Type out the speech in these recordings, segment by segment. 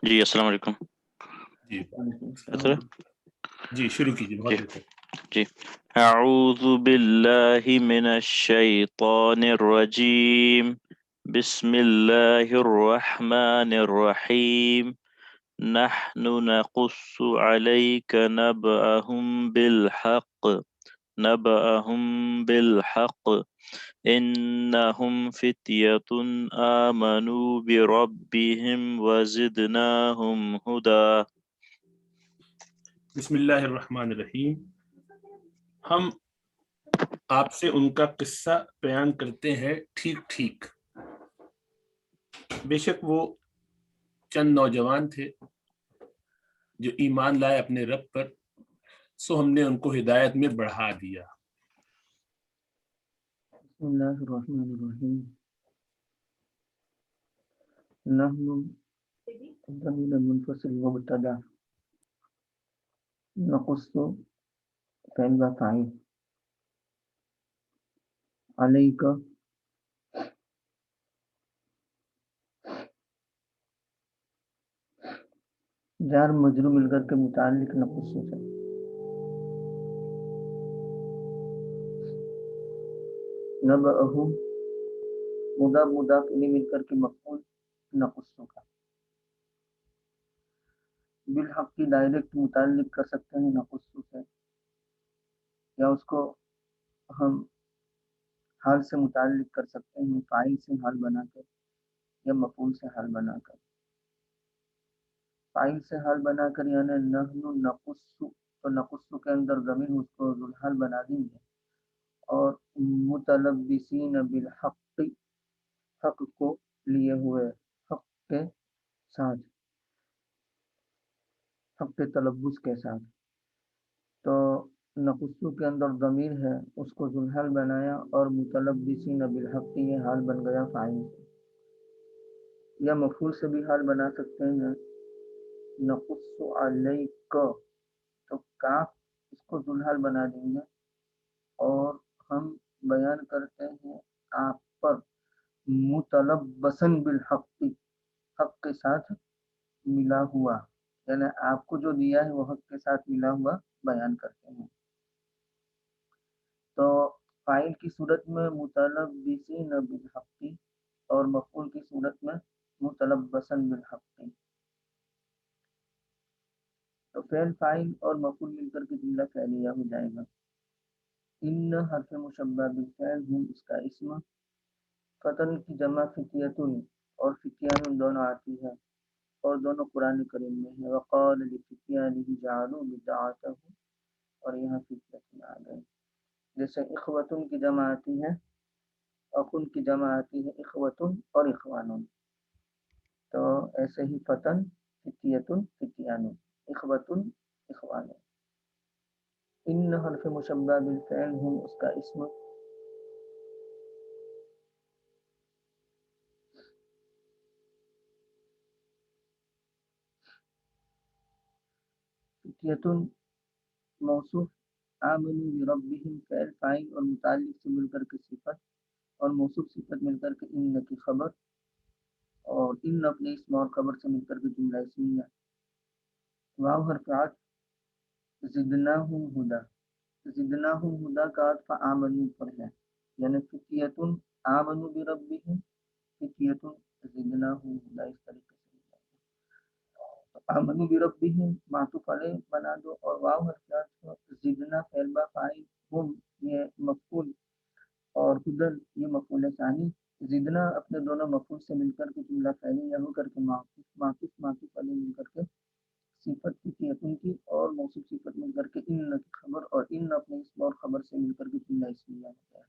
جی السلام علیکم. جی بہتر ہے؟ جی شروع کیجیے. بہت بہتر. جی اعوذ باللہ من الشیطان الرجیم بسم اللہ الرحمن الرحیم نحن نقص عليك نبأهم بالحق إنهم فتية آمنوا بربهم وزدناهم هدى. بسم اللہ الرحمن الرحیم. ہم آپ سے ان کا قصہ بیان کرتے ہیں ٹھیک ٹھیک. بے شک وہ چند نوجوان تھے جو ایمان لائے اپنے رب پر، سو ہم نے ان کو ہدایت میں بڑھا دیا. بسم اللہ الرحمن الرحیم. نحن ضمیر منفصل مبتدا، نقص فعل و فاعل، علیک جار مجرور مل کر کے متعلق نقص سے. نبأہم مضاف مضاف الیہ مل کر کے مفعول نقص کا. بالحق کی ڈائریکٹ متعلق کر سکتے ہیں نقص سے، یا اس کو ہم حال سے متعلق کر سکتے ہیں فاعل سے حال بنا کر، یا مفعول سے حال بنا کر. فاعل سے حال بنا کر یعنی نحن نقص، تو نقص کے اندر ضمیر اس کو ذوالحال بنا دیں گے، اور متلبسین بالحق حق کو لیے ہوئے، حق کے ساتھ، حق کے تلبس کے ساتھ. تو نقص کے اندر ضمیر ہے اس کو ذوالحال بنایا، اور متلبسین بالحق یہ حال بن گیا فاعل سے. یا مفعول سے بھی حال بنا سکتے ہیں نقص علیک، تو کاف اس کو ذوالحال بنا دیں گے، اور ہم بیان کرتے ہیں آپ پر متلبسن بالحق، حق کے ساتھ ملا ہوا، یعنی آپ کو جو دیا ہے وہ حق کے ساتھ ملا ہوا بیان کرتے ہیں. تو فاعل کی صورت میں متلبسین بالحق، اور مفعول کی صورت میں متلبسن بالحق. تو فعل فاعل اور مفعول مل کر کے جملہ فعلیہ ہو جائے گا. ان حرف مشبہ بالفعل ہم اس کا اسم. فتن کی جمع فتیتن اور فتیان دونوں آتی ہے، اور دونوں قرآن کریم میں ہے. وقال لفتیانہ جعلوا بدعته، اور یہاں فتیتن آ گئے. جیسے اخوتن کی جمع آتی ہے، اخن کی جمع آتی ہے اخوتن اور اخوانن، تو ایسے ہی فتن فتیتن فتیان اخوتن اخوان. ان حرف مشبہ بالفعل ہم اس کا اسم. فتیتن موصوف، آمنوا بربہم فعل فاعل اور متعلق سے مل کر کے صفت، اور موصوف صفت مل کر کے ان کی خبر، اور ان اپنے اسم اور خبر سے مل کر کے جملہ اسمیہ. واو حرف عطف، زدناہم ہدی، زدناہم ہدی کا عطف آمنوا پر ہے، یعنی فتیتن آمنوا بربہم، فتیتن زدناہم ہدی. اس طریقے سے آمنوا بربہم معطوف علیہ بنا دو، اور واو حرف عطف زدنا فعل با فاعل، ہم یہ مفعول، اور ہدن یہ مفعول ثانی. زدنا اپنے دونوں مفعول سے مل کر کے جملہ فعلیہ ہو کر کے معطوف علیہ مل کر کے صفت فتیتن کی، اور موصوف صفت مل کر کے ان کی خبر، اور ان اپنے اسم اور خبر سے مل کر کے جملہ اسمیہ ہوتا ہے.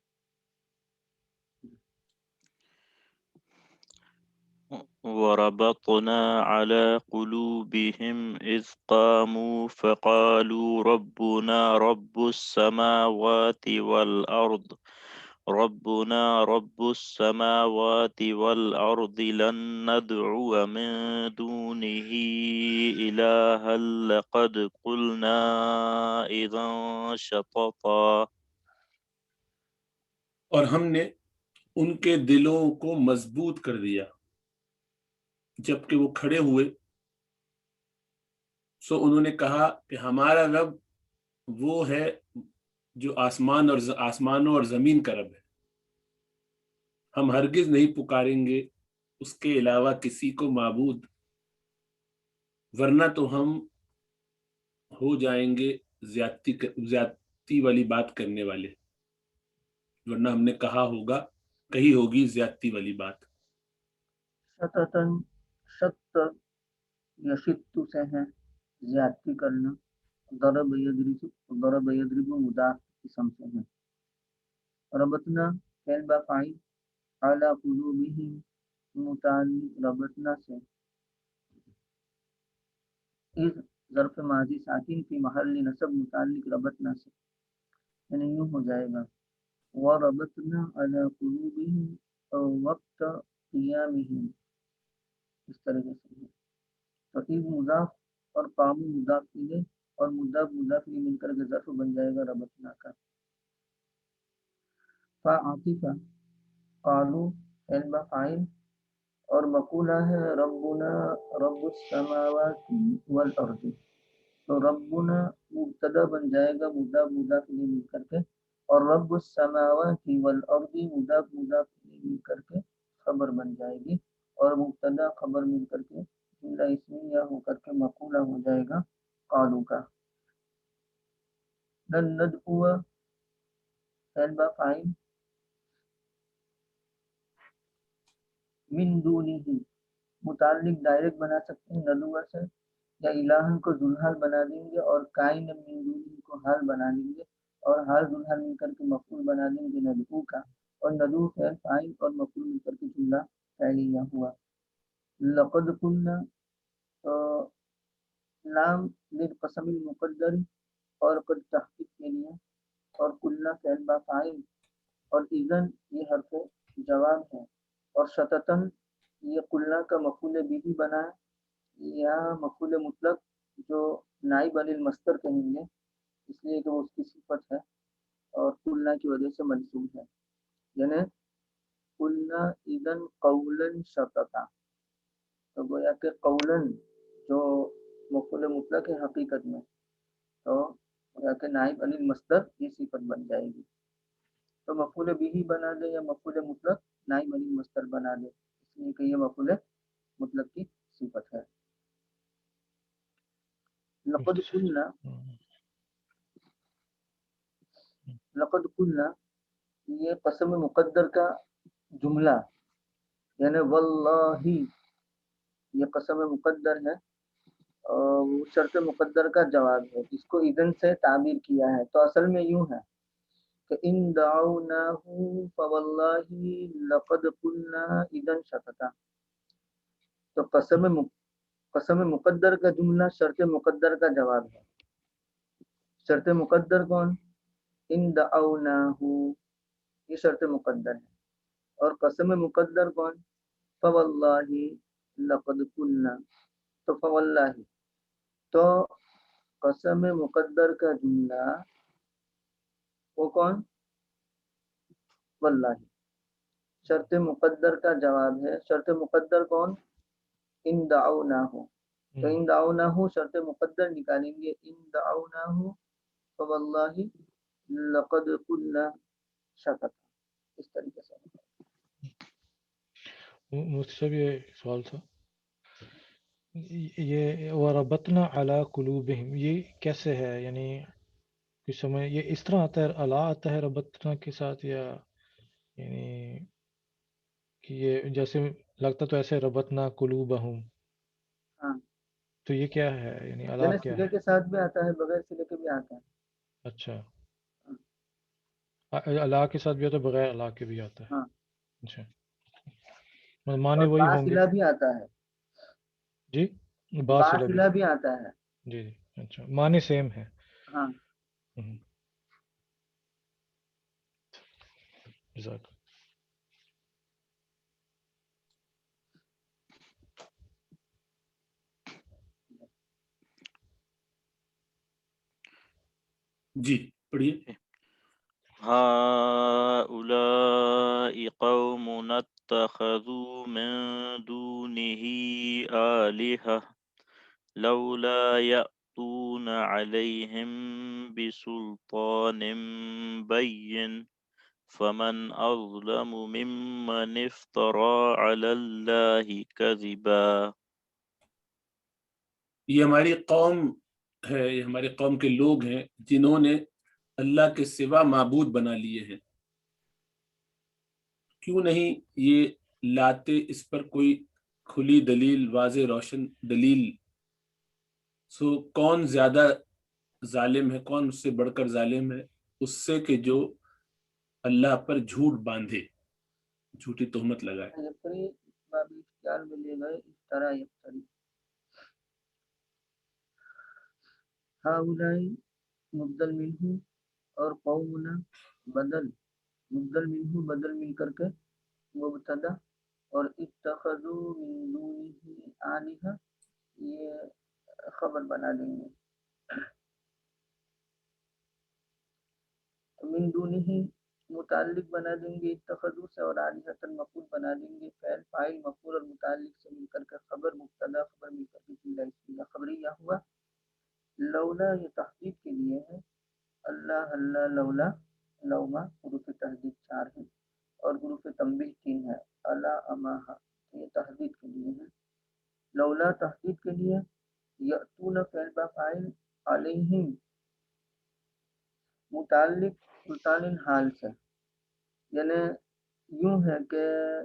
وربطنا على قلوبهم إذ قاموا فقالوا ربنا رب السماوات والأرض لن ندعو من دونه إلها لقد قلنا إذا شططا. اور ہم نے ان کے دلوں کو مضبوط کر دیا جبکہ وہ کھڑے ہوئے سو انہوں نے کہا کہ ہمارا رب وہ ہے جو آسمانوں اور زمین کا رب ہے، ہم ہرگز نہیں پکاریں گے اس کے علاوہ کسی کو معبود، ورنہ تو ہم ہو جائیں گے زیادتی والی بات کرنے والے، ورنہ ہم نے کہی ہوگی زیادتی والی بات۔ شتتن شت یشت سے ہے زیادتی کرنا، ضرب یضرب مضاف قسم سے ہے، ربطنا فعل با فاعل اعلی قلوبہم متعلق ربطنا سے، اذ ظرف ماضی ساکن فی محل نصب متعلق ربطنا سے، یعنی یوں ہو جائے گا وربطنا علی قلوبہم وقت قیامہم، اس طریقے سے ہے۔ تو اذ مضاف اور قام مضاف الیہ اور مضاف الیہ مل کر کے ظرف بن جائے گا ربطنا کا۔ فعاطفہ قالو فعل با فاعل اور مقولہ ہے ربنا رب السماوات والارض، تو ربنا مبتدا بن جائے گا مضاف الیہ مل کر کے، اور رب السماوات والارض مضاف الیہ مل کر کے خبر بن جائے گی، اور مبتدا خبر مل کر کے جملہ اسمیہ ہو کر کے مقولہ ہو جائے گا قالو کا۔ لن ندعو فعل با فاعل من دونہ متعلق ڈائریکٹ بنا سکتے ہیں ندعو سے، یا الہن کو ذوالحال بنا دیں گے اور کائن من دونہ کو حال بنا دیں گے، اور حال ذوالحال مل کر کے مفعول بنا دیں گے ندعو کا، اور ندعو فعل فاعل اور مفعول مل کر کے جملہ فعلیہ ہوا۔ لقد قلنا لام للقسم المقدر اور قد تحقیق کے لیے، اور قلنا فعل با فاعل، اور اذن یہ حرف جواب ہے، اور شتتن یہ قلنا کا مفعول بھی بنا ہے، یا مفعول مطلق جو نائب عن المصدر کہیں گے اس لیے کہ وہ اس کی صفت ہے اور قلنا کی وجہ سے منصوب ہے، یعنی قلنا اذن قولا شتتا، تو گویا کہ قولن جو مفعول مطلق ہے حقیقت میں، تو گویا کہ نائب عن المصدر یہ صفت بن جائے گی، تو مفعول بھی بنا دے یا مفعول مطلق نائب عن المصدر بنا دے، اس لیے کہ یہ مفعول مطلق کی صفت ہے۔ لقد قلنا یہ قسم مقدر کا جملہ، یعنی واللہ یہ قسم مقدر ہے اور وہ شرط مقدر کا جواب ہے، اس کو اذن سے تعبیر کیا ہے، تو اصل میں یوں ہے کہ ان دعوناہ فواللہ لقد قلنا اذن شتتا، تو قسم مقدر کا جملہ شرط مقدر کا جواب ہے۔ شرط مقدر کون؟ ان دعوناہ، یہ شرط مقدر ہے، اور قسم مقدر کون؟ فواللہ لقد قلنا، تو فواللہ، تو قسم مقدر کا جملہ وہ کون؟ واللہ، شرط مقدر کا جواب ہے، شرط مقدر کون؟ ان دعوناہ، تو ان دعوناہ شرط مقدر نکالیں گے، ان دعوناہ فواللہ لقد قلنا شتتا، اس طریقے سے۔ مجھ سے بھی ایک سوال تھا، یہ وربطنا علی قلوبہم یہ کیسے ہے؟ یعنی کچھ سمجھ یہ اس طرح آتا ہے، الا آتا ہے ربطنا کے ساتھ، یا یعنی کہ یہ جیسے لگتا تو ایسے ربطنا قلوبہم، ہاں، تو یہ کیا ہے؟ یعنی الا یعنی کیا صلے ہے؟ کے ساتھ بھی آتا ہے، بغیر صلے کے بھی آتا ہے۔ اچھا، الا کے ساتھ بھی آتا ہے، بغیر الا کے بھی آتا ہے؟ ہاں، اچھا، معنی اور وہی ہوں گے؟ باصلہ بھی آتا ہے، جی، باصلہ بھی، باصلہ بھی آتا ہے، جی جی، اچھا، معنی سیم ہے۔ ہاں۔ جزاک۔ جی پڑھیے۔ هؤلاء قوم اتخذوا من دونه آلهة لولا يأتون عليهم بسلطان بين فمن أظلم ممن افترى على الله كذبا. یہ ہماری قوم ہے، یہ ہماری قوم کے لوگ ہیں جنہوں نے اللہ کے سوا معبود بنا لیے ہیں. کیوں نہیں یہ لاتے اس پر کوئی کھلی دلیل، واضح روشن دلیل؟ سو کون زیادہ ظالم ہے، کون اس سے بڑھ کر ظالم ہے اس سے کہ جو اللہ پر جھوٹ باندھے، جھوٹی تہمت لگائے. یفتری باب اختیار میں لے گئے افطرا یفتری. ہاؤلائی مبدل منہ اور قومنا بدل، مبدل منہ بدل مل کر کے مبتدا، اور اتخذوا من دونہ آلہہ یہ خبر بنا دیں گے. من دونہ متعلق بنا دیں گے اتخذوا سے، اور آلہۃ مفعول بنا دیں گے. فعل فاعل مفعول اور متعلق سے مل کر کے خبر، مبتدا خبر مل کر کے جملہ اسمیہ خبریہ ہوا. لولا یہ تحقیق کے لیے ہے، اللہ اللہ لولا لوما حروف تحدید 4 ہیں اور حروف تنبیہ 3 ہے. اللہ اماہا یہ تحدید کے لیے ہے. لولا تحقیق کے لیے. یأتون فعل با فاعل، علیہم متعلق سلطان حال سے، یعنی یوں ہے کہ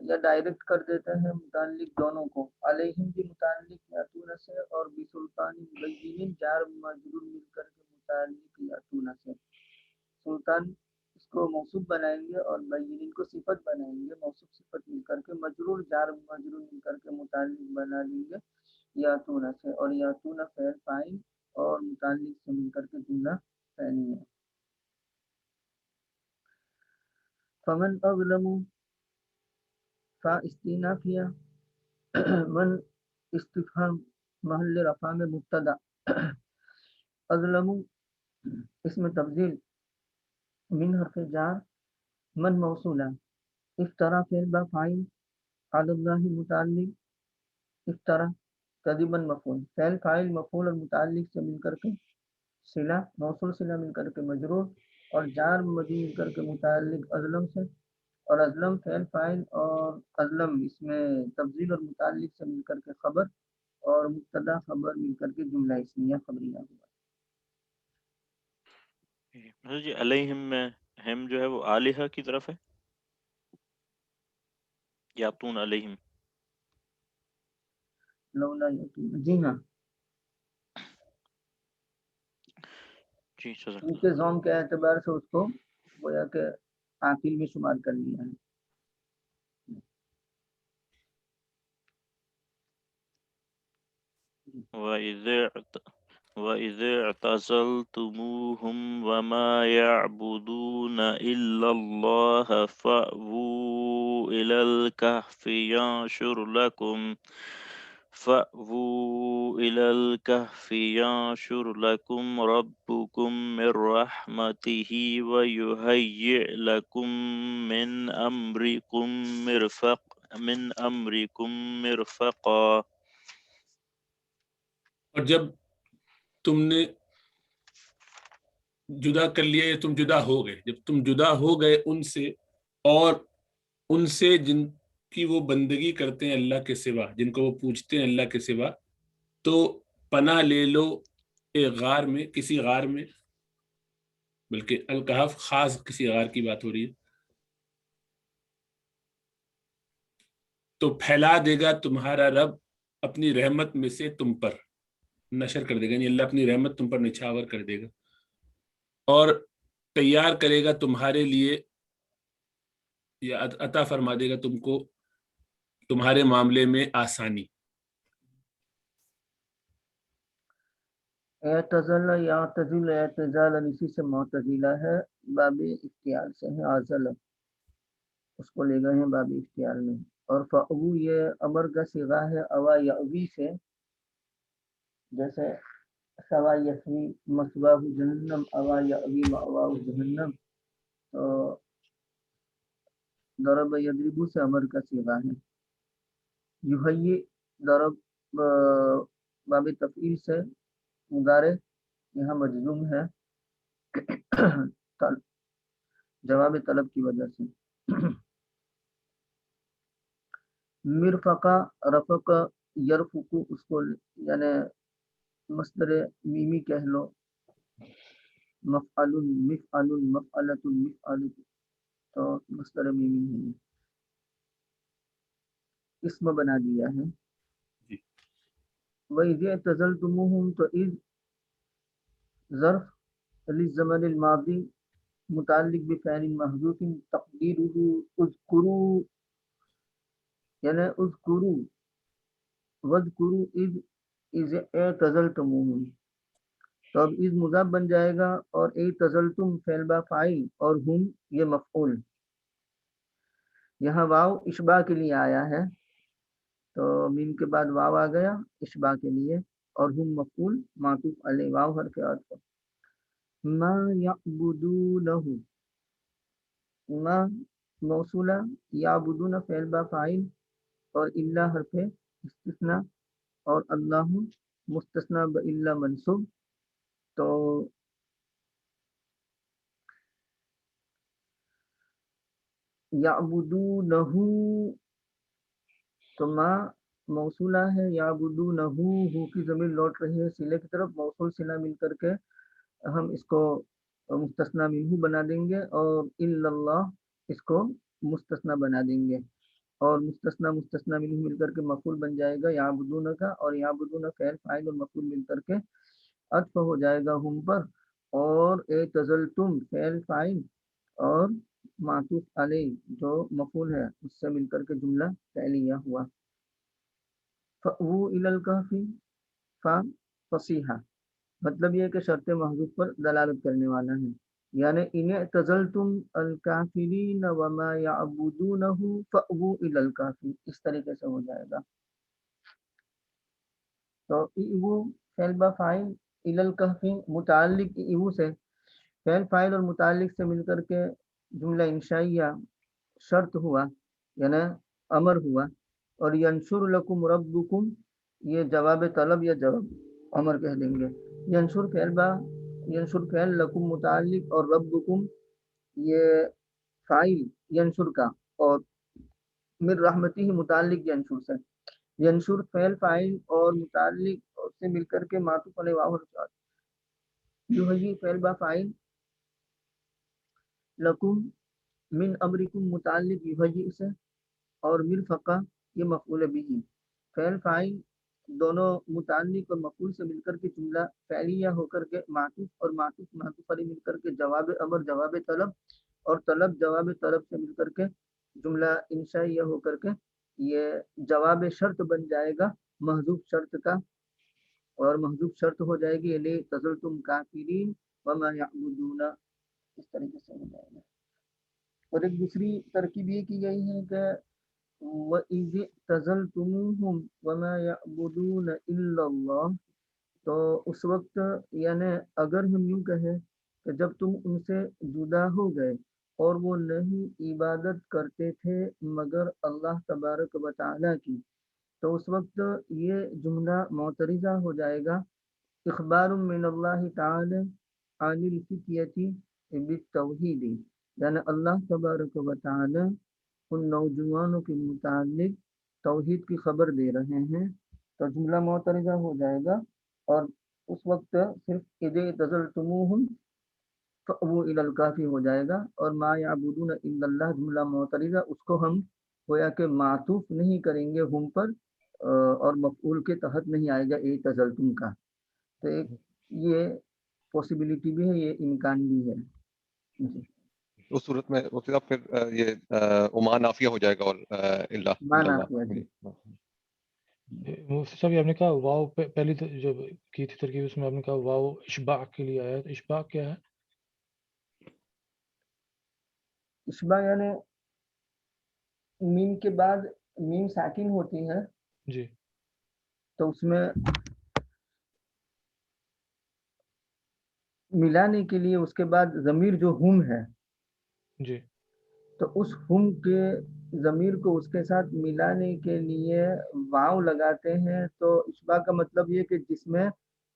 یا ڈائریکٹ کر دیتے ہیں متعلق دونوں کو، علیہم بھی متعلق یاتون سے اور بسلطان مبین جار مجرور مل کر کے متعلق یاتون سے. سلطان اس کو موصوف بنائیں گے اور مبین کو صفت بنائیں گے، موصوف صفت مل کر کے مجرور جار مجرور مل کر کے متعلق بنا دیں گے یاتون سے، اور یاتون فعل فاعل اور متعلق سے مل کر کے جملہ فعلیہ. فمن اظلم فا استینافیہ، من استفہام محل رفع میں مبتدا، اظلم اس میں تفضیل، من حرف جار، من موصولہ، افترا فعل با فاعل، علی اللہ متعلق، افترا کذبا مفعول، فعل فاعل مفعول اور متعلق سے مل کر کے صلہ، موصول صلہ مل کر کے مجرور، اور جار مجرور مل کر کے متعلق ازلم سے، اور ازلم فعل فاعل اور ازلم اس میں تفضیل اور متعلق سے مل کر کے خبر، اور مبتدا خبر مل کر کے جملہ اسمیہ خبریہ ہوا. جی علیہم میں ہم جو ہے وہ آلہہ کی طرف ہے، یاتون علیہم. لولا یتون، جی ہاں، جی جزاک ان اللہ. کے زوم کے اعتبار سے اس کو گویا کہ عاقل میں شمار کر لیا ہے. وَإِذِ اعْتَزَلْتُمُوهُمْ وَمَا يَعْبُدُونَ إِلَّا اللَّهَ فَأْوُوا إِلَى الْكَهْفِ يَنشُرْ لَكُمْ رَبُّكُم مِّن رَّحْمَتِهِ وَيُهَيِّئْ لَكُم مِّنْ أَمْرِكُم مِّرْفَقًا. اور جب تم نے جدا کر لیا یا تم جدا ہو گئے، جب تم جدا ہو گئے ان سے، اور ان سے جن کی وہ بندگی کرتے ہیں اللہ کے سوا، جن کو وہ پوجتے ہیں اللہ کے سوا، تو پناہ لے لو ایک غار میں، کسی غار میں، بلکہ الکہف خاص کسی غار کی بات ہو رہی ہے. تو پھیلا دے گا تمہارا رب اپنی رحمت میں سے تم پر، نشر کر دے گا، یعنی اللہ اپنی رحمت تم پر نچھاور کر دے گا، اور تیار کرے گا تمہارے لیے یا عطا فرما دے گا تم کو تمہارے معاملے میں آسانی. اعتزل یا اعتزل، اعتزال اسی سے معتزلہ ہے، باب اختیار سے ہے، عزل اس کو لے گئے ہیں باب اختیار میں. اور فأوو یہ امر کا صیغہ ہے، اوا یاوی سے، جیسے سوا یسوی مسواہ جہنم، اوا یاوی مأواہ جہنم. تو ضرب یضرب سے امر کا صیغہ ہے. یحیی ضرب باب تفعیل سے مضارع یہاں مجزوم ہے جواب طلب کی وجہ سے. مرفقہ رفق یرفق اس کو یعنی مصدر میمی کہہ لو. مفعل مفعل مفعلۃ مفعل تو مصدر میمی ہے اسم بنا دیا ہے. جی. وَإِذِ اعْتَزَلْتُمُوهُمْ تو اذ ظرف للزمن الماضی متعلق بفعل محذوف تقدیرہ اذکروا یعنی اذکروا واذکروا اذ اعتزلتموہم. تو اب اذ مضاف بن جائے گا اور اعتزلتم فعل با فاعل اور ہم یہ مفعول. یہاں واو اشباع کے لیے آیا ہے تو میم کے بعد واو آ گیا اشباع کے لیے اور ہم مفعول معطوف علیہ واو حرف عطف. ما یعبدونہ ما موصولہ یعبدون فعل با فاعل اور الا حرف استثناء اور اللہ مستثنى بإلا منصوب. تو یعبدونہ تو ما موصولہ ہے یعبدونہ ہو کی ضمیر لوٹ رہی ہے صلے کی طرف موصول صلہ مل کر کے ہم اس کو مستثنی منہ بنا دیں گے اور الا اللہ اس کو مستثنی بنا دیں گے اور مستثنی منہ مل کر کے مفعول بن جائے گا یعبدون کا اور یعبدون فعل فاعل اور مفعول مل کر کے عطف ہو جائے گا ہم پر اور اعتزلتم فعل فاعل اور معطوف علیہ جو مفعول ہے اس سے مل کر کے جملہ فعلیہ ہوا. فَأْوُوا إِلَى الْكَهْفِ فَصِیحَ مطلب یہ ہے کہ شرط محذوف پر دلالت کرنے والا ہے یعنی ان اعتزلتم الکافرین وما یعبدونہ فأووا الی الکهف اس طریقے سے ہو جائے گا. تو ایو فعل با فاعل الی الکهف متعلق ایو سے فعل فاعل اور متعلق سے مل کر کے جملہ انشائیہ شرط ہوا یعنی امر ہوا اور ینشر لکم ربکم یہ جواب طلب یا جواب امر کہہ دیں گے. ینشر فعل لکم متعلق اور ربکم یہ فاعل ینشر کا اور من رحمتہ متعلق ینشر سے. ینشر فعل فاعل اور متعلق سے مل کر کے معطوف علیہ واو یحیی فعل با فاعل لکم من امرکم متعلق یحیی سے اور مرفقہ یہ مفعول به فعل فاعل دونوں متعلق اور مفعول سے مل کر کے جملہ فعلیہ ہو کر کے معطوف اور معطوف معطوف علیہ مل کر کے جواب امر جواب طلب اور طلب جواب طلب سے مل کر کے جملہ انشائیہ ہو کر کے یہ جواب شرط بن جائے گا محذوف شرط کا اور محذوف شرط ہو جائے گی یعنی تزلتم کافرین وما یعبدون اس طریقے سے ہو جائے گا. اور ایک دوسری ترکیب یہ کی گئی ہے کہ وَإِذِ اعْتَزَلْتُمُوهُمْ وَمَا يَعْبُدُونَ إِلَّا اللَّهِ تو اس وقت یعنی اگر ہم یوں کہیں کہ جب تم ان سے جدا ہو گئے اور وہ نہیں عبادت کرتے تھے مگر اللہ تبارک و تعالیٰ کی تو اس وقت یہ جملہ معترضہ ہو جائے گا اخبار من اللہ تعالی عن الفتیۃ بالتوحید یعنی اللہ تبارک و تعالی ان نوجوانوں کے متعلق توحید کی خبر دے رہے ہیں تو جملہ معترضہ ہو جائے گا اور اس وقت صرف اذ اعتزلتموہم فأووا الی الکهف ہو جائے گا اور ما یعبدون الا اللہ جملہ معترضہ اس کو ہم گویا کہ معطوف نہیں کریں گے ہم پر اور مفعول کے تحت نہیں آئے گا اعتزلتم کا. تو ایک یہ پاسبلٹی بھی ہے یہ امکان بھی ہے. جی اس صورت میں پھر یہ عمان نافیہ ہو جائے گا اور مفتی صاحب آپ نے کہا واو پہلی جو کی تھی ترکیب اس میں آپ نے کہا واو اشباع کے لیے آیا تو اشباع کیا ہے؟ اشباع یعنی میم کے بعد میم ساکن ہوتی ہے جی تو اس میں ملانے کے لیے اس کے بعد ضمیر جو ہم ہے جی تو اس ہم کے ضمیر کو اس کے ساتھ ملانے کے لیے واو لگاتے ہیں، تو اشباع کا مطلب یہ کہ جس میں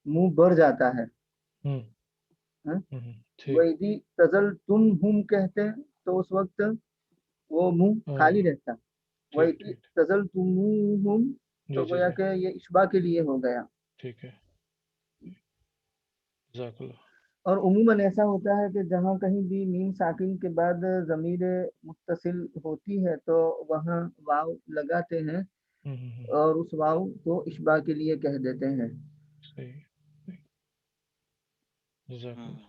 منہ بھر جاتا ہے. ہوں ہاں؟ ٹھیک. وَإِذِ تَزَلْتُمْ ہم کہتے ہیں تو اس وقت وہ منہ خالی رہتا. ٹھیک وَإِذِ ٹھیک. تَزَلْتُمُوهُمْ جی تو جی گویا جی کہ یہ اشباع کے لیے ہو گیا. ٹھیک ہے. جزاک اللہ. اور عموماً ایسا ہوتا ہے کہ جہاں کہیں بھی میم ساکن کے بعد ضمیر متصل ہوتی ہے تو وہاں واو لگاتے ہیں اور اس واو کو اشباع کے لیے کہہ دیتے ہیں. صحیح. جزاک ہوں، اللہ.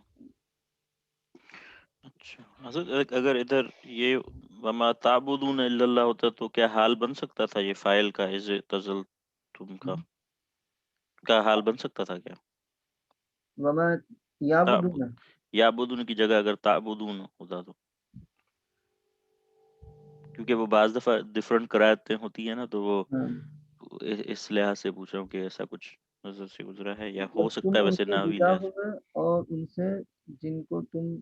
اچھا حضرت اگر ادھر یہ وما تعبدون الا اللہ ہوتا تو کیا حال بن سکتا تھا یہ فاعل کا از تزل تم کا حال بن سکتا تھا کیا؟ وما یعبدون یعبدون کی جگہ اگر تعبدون ہوتا تو، کیونکہ وہ بعض دفعہ ڈفرنٹ قرائتیں ہوتی ہیں نا تو وہ ہاں. اس لحاظ سے پوچھ رہا ہوں کہ ایسا کچھ نظر سے گزرا ہے یا ہو مطلب سکتا تم ہے ان ویسے سے نحوی جدا لحاظ سے. ہوئے اور ان سے جن کو تم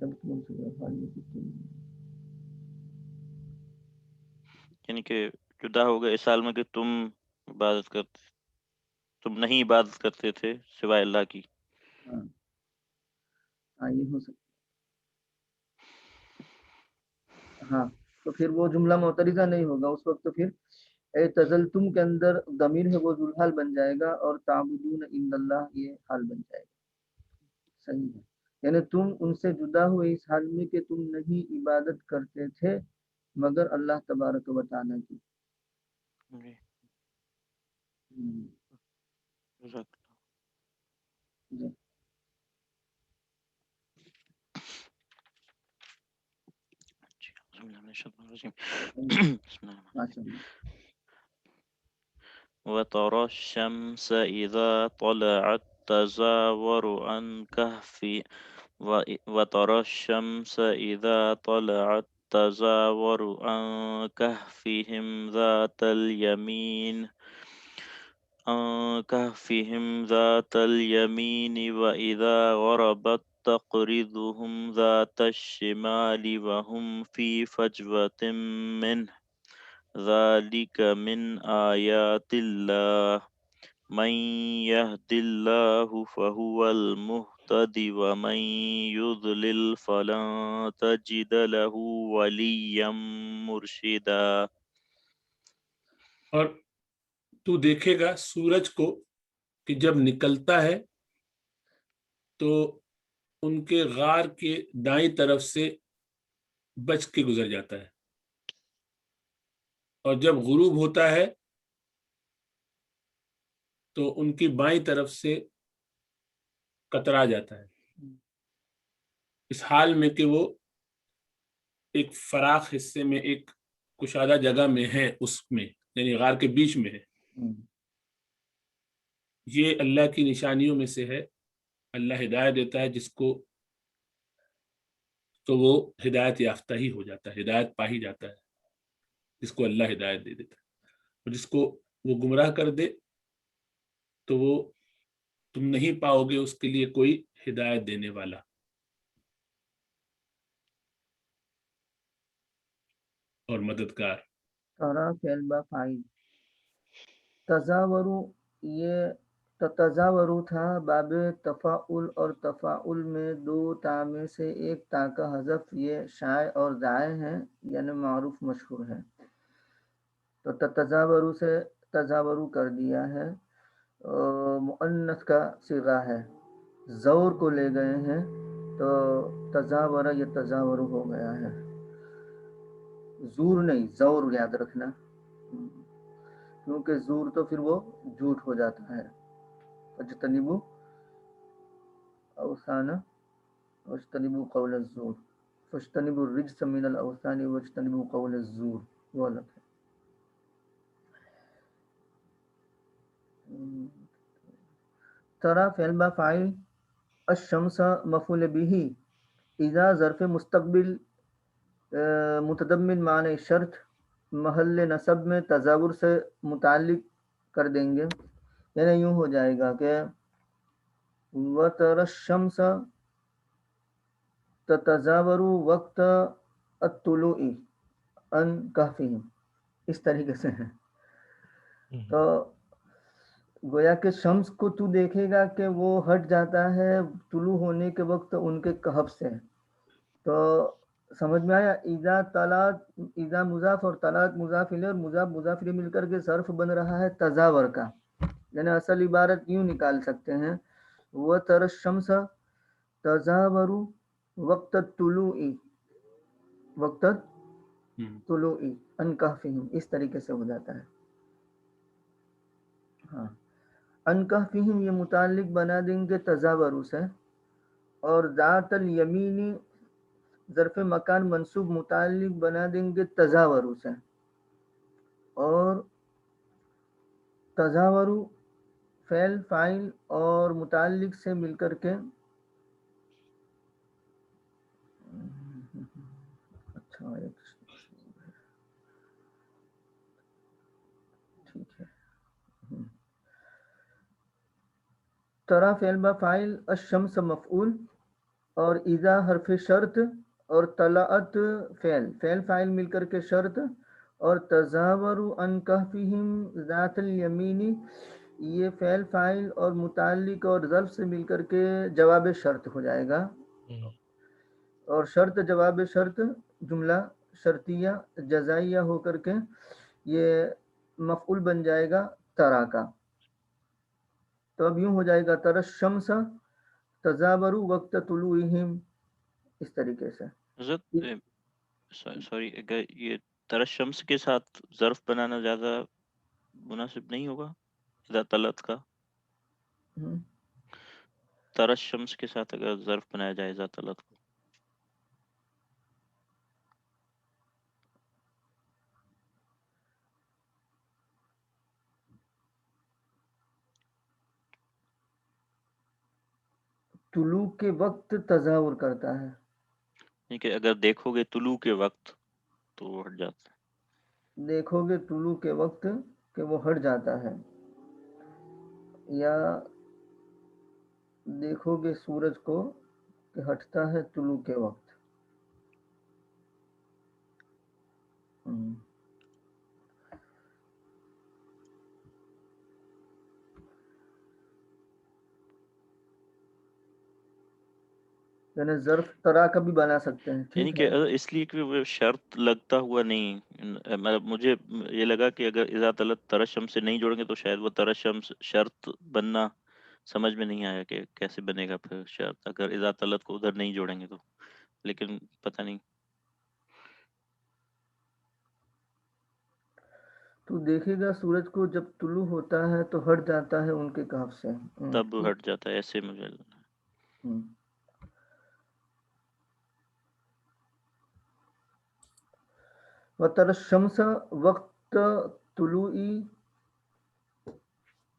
جب تم ان سے یعنی کہ جدا ہو گئے اس حال میں کہ تم عبادت کرتے، تم نہیں عبادت کرتے تھے سوائے اللہ کی. ہاں ہاں یہ ہو سکتا. ہاں تو پھر وہ جملہ معترضہ نہیں ہوگا اس وقت. تو پھر اے تزلتم کے اندر ضمیر ہے وہ ذوالحال بن جائے گا اور تعبدون الا اللہ یہ حال بن جائے گا. صحیح ہے. یعنی تم ان سے جدا ہوئے اس حال میں کہ تم نہیں عبادت کرتے تھے مگر اللہ تبارک و تعالیٰ کی. جی ہم، جزاک جی. اللہ. بسم اللہ ماشاء اللہ. وترى الشمس إذا طلعت تزاور عن كهف وترى الشمس إذا طلعت تزاور عن كهفهم ذات اليمين وإذا غربت تقرضهم ذات الشمال وهم في فجوة منه ذلك من آيات الله من يهد الله فهو المهتد ومن يضلل فلن تجد له وليا مرشدا. اور تو دیکھے گا سورج کو کہ جب نکلتا ہے تو ان کے غار کے دائیں طرف سے بچ کے گزر جاتا ہے اور جب غروب ہوتا ہے تو ان کی بائیں طرف سے کترا جاتا ہے اس حال میں کہ وہ ایک فراخ حصے میں ایک کشادہ جگہ میں ہے، اس میں یعنی غار کے بیچ میں ہے. یہ اللہ کی نشانیوں میں سے ہے. اللہ ہدایت دیتا ہے جس کو تو وہ ہدایت یافتہ ہی ہو جاتا ہے، ہدایت پا ہی جاتا ہے جس کو اللہ ہدایت دے دیتا ہے. اور جس کو وہ گمراہ کر دے تو وہ تم نہیں پاؤ گے اس کے لیے کوئی ہدایت دینے والا اور مددگار. ترا فعل با فاعل. تزاورو یہ تزاورو تھا باب تفاعل اور تفاعل میں دو تا میں سے ایک تا کا حذف یہ شائع اور ضائع ہے یعنی معروف مشہور ہے. تو تزاورو سے تزاورو کر دیا ہے. مؤنث کا صیغہ ہے، زور کو لے گئے ہیں تو تزاورہ یہ تزاورو ہو گیا ہے. زور نہیں زور یاد رکھنا کیونکہ زور تو پھر وہ جھوٹ ہو جاتا ہے. فاجتنبوا اوثان واجتنبوا قول الزور فاجتنبوا الرجس من الاوثان واجتنبوا قول الزور وہ الگ ہے. ترى فعل با فاعل، الشمس مفعول به، اذا ظرف مستقبل متضمن معنی شرط محل نصب میں تزاور سے متعلق کر دیں گے. یعنی یوں ہو جائے گا کہ وَتَرَى الشَّمْسَ تَتَزَاوَرُ وَقْتَ الطُّلُوعِ عَنْ كَهْفِهِمْ، اس طریقے سے ہے. تو گویا کہ شمس کو تو دیکھے گا کہ وہ ہٹ جاتا ہے طلوع ہونے کے وقت ان کے کہف سے. تو سمجھ میں آیا؟ اذا طلعت، اذا مضاف اور طلعت مضاف الیہ اور مضاف مضاف الیہ مل کر کے ظرف بن رہا ہے تزاور کا. یعنی اصل عبارت یوں نکال سکتے ہیں وَتَرَى الشَّمْسَ تَزَاوَرُ وَقْتَ الطُّلُوعِ، وقت طلوع عن کہفہم، اس طریقے سے ہو جاتا ہے. ہاں، عن کہفہم یہ متعلق بنا دیں گے تزاور سے، اور ذات الیمینی ظرف مکان منصوب متعلق بنا دیں گے تزاور سے، اور تزاور فعل فاعل اور متعلق سے مل کر کے اچھا ٹھیک ہے. ترا فعل با فاعل، الشمس مفعول، اور اذا حرف شرط، اور طلعت فعل فاعل مل کر کے شرط، اور تزاور عن کہفہم ذات الیمینی یہ فعل فاعل اور متعلق اور ظرف سے مل کر کے جواب شرط ہو جائے گا. اور شرط جواب شرط جملہ شرطیہ جزائیہ ہو کر کے یہ مفعول بن جائے گا ترا کا. تو اب یوں ہو جائے گا ترى الشمس تزاور وقت طلوعہم، اس طریقے سے. حضرت سوری، اگر یہ ترى الشمس کے ساتھ ظرف بنانا زیادہ مناسب نہیں ہوگا اذا طلعت کا؟ ترى الشمس کے ساتھ اگر ظرف بنایا جائے اذا طلعت کو، طلوع کے وقت تزاور کرتا ہے. یعنی کہ اگر دیکھو گے طلوع کے وقت تو وہ ہٹ جاتا ہے. دیکھو گے طلوع کے وقت کہ وہ ہٹ جاتا ہے، یا دیکھو گے سورج کو کہ ہٹتا ہے طلوع کے وقت. یعنی ظرف طرح کا بھی بنا سکتے ہیں. یعنی ٹھیک کہ ہے، اس لیے کہ وہ شرط لگتا ہوا نہیں، مطلب مجھے یہ لگا کہ اگر اذا طلعت ترى الشمس سے نہیں جوڑیں گے تو شاید وہ ترى الشمس شرط بننا سمجھ میں نہیں آیا کہ کیسے بنے گا پھر شرط اگر اذا طلعت کو ادھر نہیں جوڑیں گے تو. لیکن پتہ نہیں. تو دیکھے گا سورج کو جب طلوع ہوتا ہے تو ہٹ جاتا ہے ان کے کہف سے. تب ہٹ جاتا ہے، ایسے مجھے وَتَرَى الشَّمْسَ وقت طلوع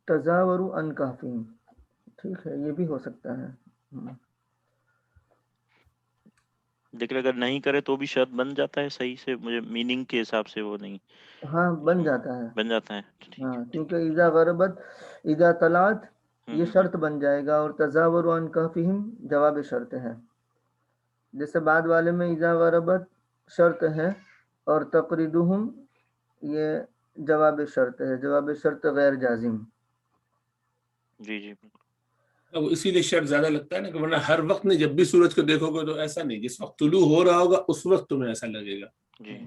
تزاور عن کہفہم. ٹھیک ہے، یہ بھی ہو سکتا ہے. لیکن اگر نہیں کرے تو بھی شرط بن جاتا ہے صحیح سے، مجھے میننگ کے حساب سے وہ نہیں ہاں بن جاتا ہے. بن جاتا ہے. ہاں، کیونکہ اذا غربت اذا طلعت یہ شرط بن جائے گا، اور تزاور عن کہفہم جواب شرط ہے. جیسے بعد والے میں اذا غربت شرط ہے اور تقریدہم یہ جواب شرط ہے، جواب شرط غیر جازم. جی جی اب اسی لیے شرط زیادہ لگتا ہے نا، کہ ورنہ ہر وقت نہیں، جب بھی سورج کو دیکھو گے تو ایسا نہیں، جس وقت طلوع ہو رہا ہوگا اس وقت تمہیں ایسا لگے گا. جی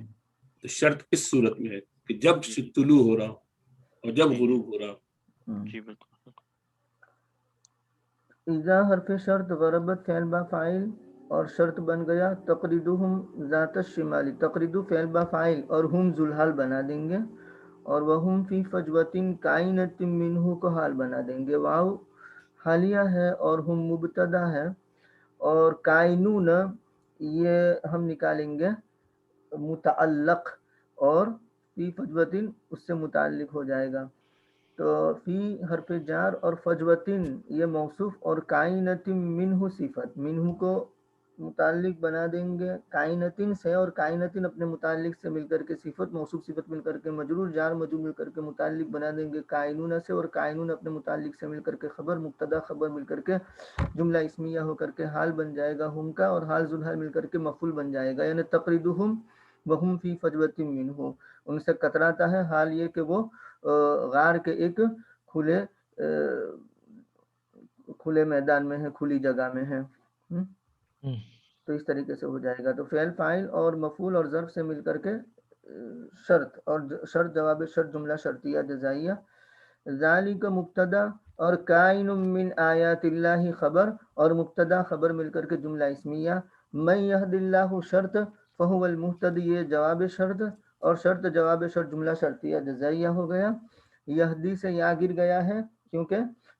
تو شرط اس صورت میں ہے کہ جب طلوع ہو رہا ہو اور جب غروب ہو رہا ہو. جی بالکل. اذا حرف شرط غربت فعل با فاعل اور شرط بن گیا تقریدہم ذات الشمالی، تقریدو فعل با فاعل اور ہم ذوالحال بنا دیں گے، اور وہم فی فجوۃ کائنۃ منہ کو حال بنا دیں گے. واو حالیہ ہے اور ہم مبتدا ہے، اور کائنون یہ ہم نکالیں گے متعلق، اور فی فجوۃ اس سے متعلق ہو جائے گا. تو فی حرف جار اور فجوتن یہ موصوف، اور کائنۃ منہ صفت، منہ کو متعلق بنا دیں گے کائنتین سے، اور کائنتین اپنے متعلق سے مل کر کے صفت، موصوف صفت مل کر کے مجرور جار مجرور مل کر کے متعلق بنا دیں گے کائنون سے، اور کائنون اپنے متعلق سے مل کر کے خبر مبتدا خبر مل کر کے جملہ اسمیہ ہو کر کے حال بن جائے گا ہم کا، اور حال ذوالحال مل کر کے مفعول بن جائے گا، یعنی تقریدہم وہم فی فجوۃ منہ، ان سے کتراتا ہے حال یہ کہ وہ غار کے ایک کھلے میدان میں ہے، کھلی جگہ میں ہے۔ تو اس طریقے سے ہو جائے گا۔ تو فعل فاعل اور مفعول اور ظرف سے مل کر کے شرط، اور شرط جواب شرط جملہ شرطیہ جزائیہ، ذالک مبتدا اور کائن من آیات اللہ خبر، اور مبتدا خبر مل کر کے جملہ اسمیہ، من یہد اللہ شرط فہو المہتدی، یہ جواب شرط، اور شرط جواب شرط جملہ شرطیہ جزائیہ ہو گیا۔ یہدی سے یا گر گیا ہے کیونکہ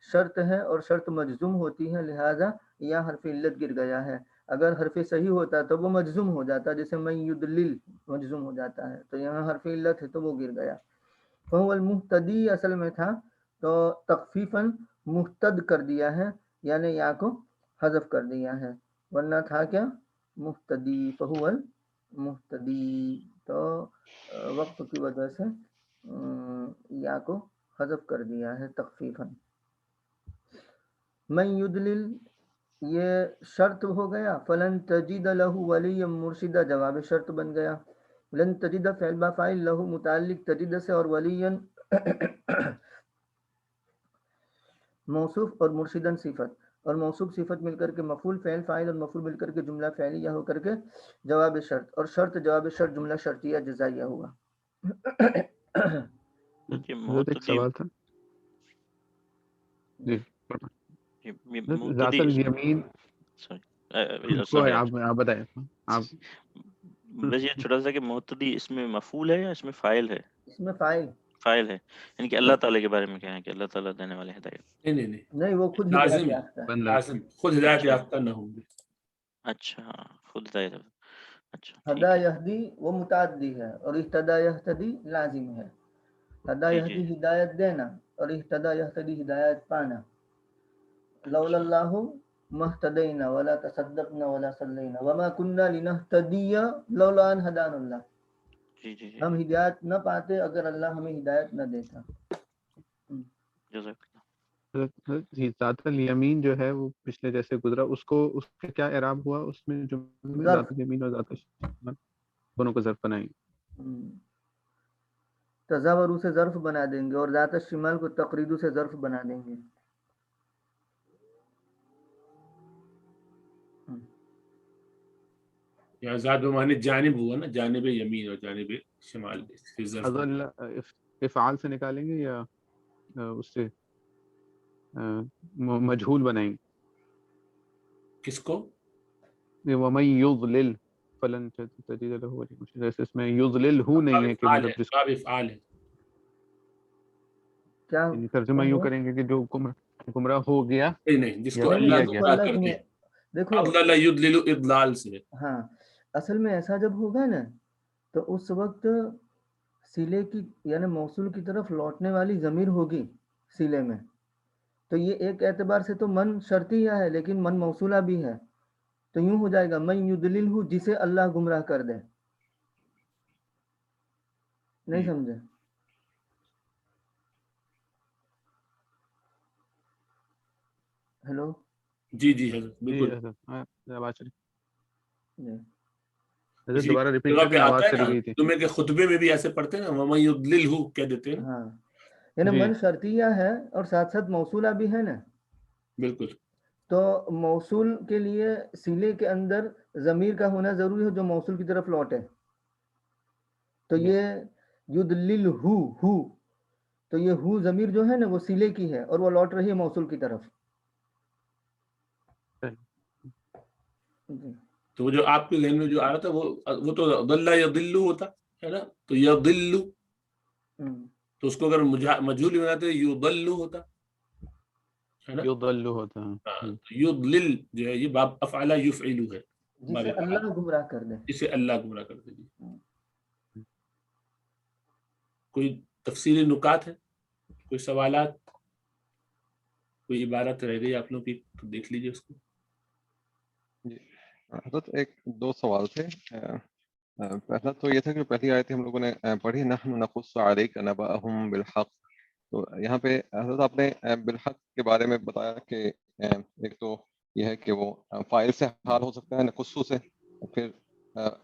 شرط ہے اور شرط مجزوم ہوتی ہے، لہذا یا حرف علت گر گیا ہے، اگر حرف صحیح ہوتا تو وہ مجزوم ہو جاتا، جیسے من یدلل مجزوم ہو جاتا ہے، تو یہاں حرف علت ہے تو وہ گر گیا۔ فہو المہتدی اصل میں تھا تو تخفیفاً محتد کر دیا ہے، یعنی یا کو حذف کر دیا ہے، ورنہ تھا کیا مہتدی، فہو المہتدی، تو وقف کی وجہ سے یا کو حذف کر دیا ہے تخفیفاً۔ من یدلل یہ شرط ہو گیا، فلن تجد لہ ولیا مرشدہ جواب شرط بن گیا، لن تجد فعل با فاعل، لہ متعلق تجد سے، اور ولیا موصوف اور مرشدن صفت، اور موصوف صفت مل کر کے مفعول، فعل فاعل اور مفعول مل کر کے جملہ فعلیہ ہو کر کے جواب شرط، اور شرط جواب شرط جملہ شرطیہ جزائیہ ہوا۔ یہ حضرت ایک مہتدی، سوال تھا جی، ذات مہتدی الیمین کو سوری آپ بتائیں آپ۔ بس یہ چھوٹا سا کہ مہتدی اس میں مفعول ہے یا اس میں فاعل ہے؟ اس میں فاعل فاعل ہے، یعنی کہ اللہ تعالیٰ کے بارے میں کہیں کہ اللہ تعالیٰ دینے والے ہدایت۔ نہیں، وہ خود لازم ہدایت یافتہ ہے، بندہ لازم خود ہدایت اچھا یافتہ نہ ہوں گے۔ اچھا، خود ہدایت، اچھا ہدا ٹھیک ہے، یہدی وہ متعدی ہے، اور اہتدا یہتدی لازم ہے۔ ہدا جی یہدی جی ہدایت دینا، اور اہتدا یہتدی ہدایت پانا۔ لولا اچھا اللہ مہتدینا ولا تصدقنا ولا صلینا وما کننا لنہتدی لولا ان ہدانا اللہ، جی جی جی ہم ہدایت نہ پاتے اگر اللہ ہمیں ہدایت نہ دیتا۔ جزاک اللہ۔ حضرت جی، ذات الیمین جو ہے وہ پچھلے جیسے گزرا، اس کو اس کا کیا اعراب ہوا اس میں جملے میں، ظرف، ذات الیمین اور ذات الشمال دونوں کو ظرف بنائیں؟ تزاورو سے ظرف بنا دیں گے، اور ذات الشمال کو تقریدو سے ظرف بنا دیں گے۔ یا ذات بمعنی جانب ہوا نا، جانب یمین اور جانب شمال پھر ظرف ہوا۔ اضل افعال سے نکالیں گے یا اس سے مجہول بنائیں گے؟ کس کو؟ وَمَن يُضْلِلْ فَلَن تَجِدَ لَهُ وَلِيًّا مُرشِدًا، جیسے اس میں یضلل ہو باب نہیں ہے کہ افعال ہے، مطلب جس باب افعال ہے۔ کیا یعنی ترجمہ یوں کریں گے کہ جو گمراہ ہو گیا نہیں، جس یا کو نہیں اللہ کیا اس گیا۔ کو گمراہ اللہ کر دے، دیکھو، اضلل یضلل اضلال سے ہے۔ ہاں اصل میں ایسا جب ہوگا نا تو اس وقت سلے کی یعنی موصول کی طرف لوٹنے والی ضمیر ہوگی سلے میں، تو یہ ایک اعتبار سے تو من شرطیہ ہے لیکن من موصولہ بھی ہے، تو یوں ہو جائے گا من یضلل ہو، جسے اللہ گمراہ کر دے۔ نہیں سمجھے؟ ہیلو جی جی حضرت جی بالکل، آواز چلی، جی، حضرت اسی دوبارہ ریپیٹ جگہ کر پہ دیں، آتا آواز ہے نا چلی گئی تھی۔ جمعے کے خطبے میں بھی ایسے پڑھتے ہیں نا، وَمَن يُضْلِلْهُ کہہ دیتے ہیں نا۔ ہاں یعنی جی من شرطیہ ہے اور ساتھ ساتھ موصولہ بھی ہے نا، بالکل تو موصول کے لیے سلے کے اندر ضمیر کا ہونا ضروری ہے جو موصول کی طرف لوٹے، تو یہ یدلل ہو، تو یہ ہو ضمیر جو ہے نا وہ سلے کی ہے اور وہ لوٹ رہی ہے موصول کی طرف۔ جی تو وہ جو آپ کے ذہن میں جو آ رہا تھا وہ تو ضل یضل ہوتا ہے نا، تو یضل، تو اس کو اگر مجہول بناتے یضل ہوتا ہے نا، یضل ہوتا ہے۔ تو یضلل جو ہے یہ باب افعل یفعل ہے، باب جسے افعال، اللہ گمراہ کر دے۔ اسے اللہ گمراہ کر دے۔ کوئی تفصیلی نکات ہے، کوئی سوالات، کوئی عبارت رہ گئی آپ لوگوں کی تو دیکھ لیجیے اس کو۔ حضرت ایک دو سوال تھے. پہلا تو یہ تھا کہ پہلی آیت ہم لوگوں نے پڑھی نحن نقص علیک نبأہم بالحق. تو یہاں پہ حضرت آپ نے بالحق کے بارے میں بتایا کہ ایک تو یہ ہے کہ وہ فاعل سے حال ہو سکتا ہے نقصو سے, پھر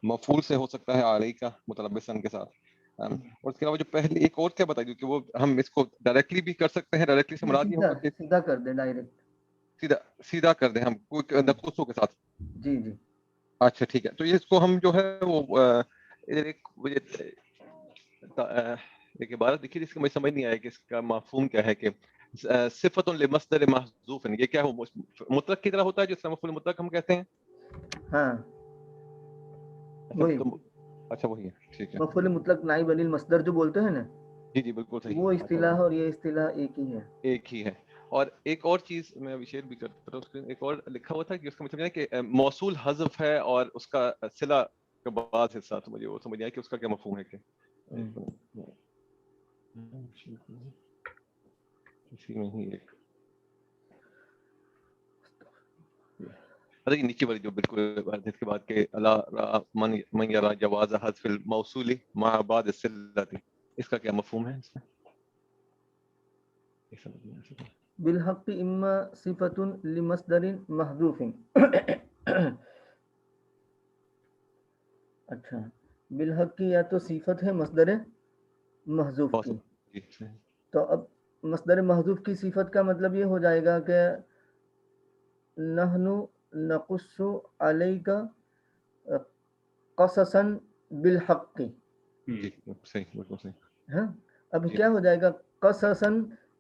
مفعول سے ہو سکتا ہے علیک متلبسن کے ساتھ, اور اس کے علاوہ جو پہلی ایک اور کیا بتائی کہ وہ ہم اس کو ڈائریکٹلی بھی کر سکتے ہیں, ڈائریکٹلی سے مراد یہ سیدھا ہوگا کہ سیدھا کر دیں ڈائریکٹ. سیدھا کر دیں ہم کوئی نقصوں کے ساتھ. جی جی اچھا ٹھیک ہے. تو یہ اس کو ہم جو ہے وہ ایک عبارت دیکھی جس کو مجھے سمجھ نہیں آیا کہ اس کا مفہوم کیا ہے, کہ صفت لمصدر محذوف, یہ کیا ہو مطلق کی طرح ہوتا ہے جس کا مفعول مطلق ہم کہتے ہیں. ہاں وہی اچھا وہی ہے, ٹھیک ہے. مفعول مطلق نائب عن المصدر جو بولتے ہیں نا, جی جی بالکل صحیح. وہ اصطلاح اور یہ اصطلاح ایک ہی ہے. ایک ہی ہے. اور ایک اور چیز میں ابھی شیئر بھی کرتا ہوں, اس میں ایک اور لکھا ہوا تھا کہ اس کا مطلب ہے کہ موصول حذف ہے اور اس کا صلہ کا بعض حصہ, تو مجھے وہ سمجھ آیا کہ اس کا کیا مفہوم ہے. کہ اسی میں ہی ایک نیچے والی جو بالکل حدیث کے بعد کہ اللہ من یرا جواز حذف الموصول مع بعض الصلۃ, اس کا کیا مفہوم ہے اس میں؟ بالحق اما صفت لمصدر محذوف. اچھا, بالحق کی یا تو صفت ہے مصدر محذوف کی, تو اب مصدر محذوف کی صفت کا مطلب یہ ہو جائے گا کہ نحن نقص علیک قصصا بالحق. جی صحیح بالکل صحیح. ہاں اب کیا ہو جائے گا قصصا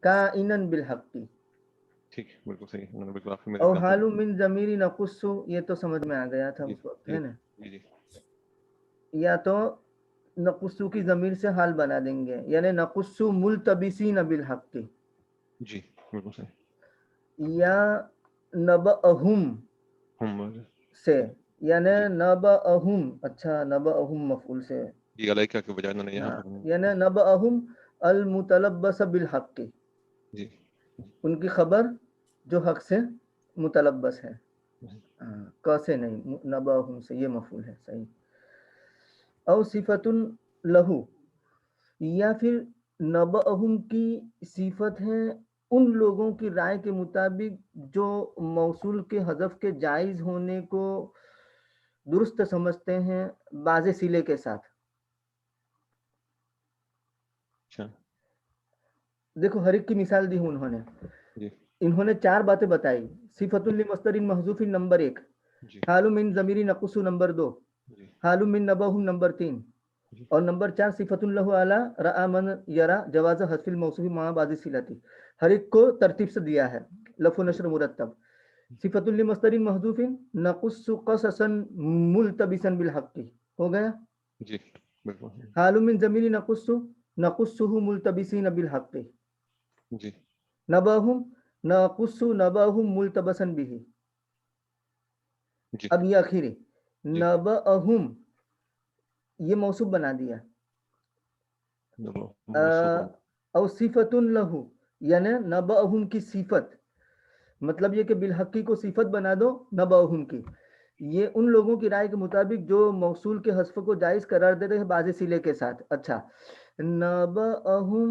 کائنا بالحق. ٹھیک بالکل صحیح, انہوں نے بالکل آخر میں او حال من ضمیر نقص, یہ تو سمجھ میں آ گیا تھا اس وقت ہے نا. جی یا تو نقصو کی ضمیر سے حال بنا دیں گے, یعنی نقصو ملتبسین بالحق, جی بالکل صحیح. یا نبأہم سے, یعنی نبأہم, اچھا نبأہم مفعول سے, جی علیکہ کے بجائے انہوں نے یہاں پر یعنی نبأہم المتلبس بالحق, جی ان کی خبر جو حق سے متلبس ہے, کیسے نہیں, نبأہم سے یہ مفعول ہے. صحیح. او صفت لہو, یا پھر نبأہم کی صفت ہے ان لوگوں کی رائے کے مطابق جو موصول کے حذف کے جائز ہونے کو درست سمجھتے ہیں بعض صلے کے ساتھ. دیکھو ہر ایک کی مثال دی ہوں انہوں نے 4 باتیں بتائی. صفت لمصدر محذوف نمبر 1, حال من ضمیر نقص نمبر 2, حال من نبأہم نمبر 3, اور نمبر 4 صفت لہ اعلی رأى من یرا جواز حذف الموصوف مع بعض الصلات. ہر ایک کو ترتیب سے دیا ہے, لف و نشر مرتب. صفت لمصدر محذوف نقص قصصا ملتبسا بالحق ہو گیا. جی بالکل. حال من ضمیر نقصه ملتبسین بالحق. جی نبأہم نقص نبأہم ملتبسا به. اب یہ آخری نبأہم یہ موصوف بنا دیا. او صفت لہو, یعنی نبأہم کی صفت, مطلب یہ کہ بالحقی کو صفت بنا دو نبأہم کی. یہ ان لوگوں کی رائے کے مطابق جو موصول کے حذف کو جائز قرار دیتے ہیں بعض صلے کے ساتھ. اچھا, نبأہم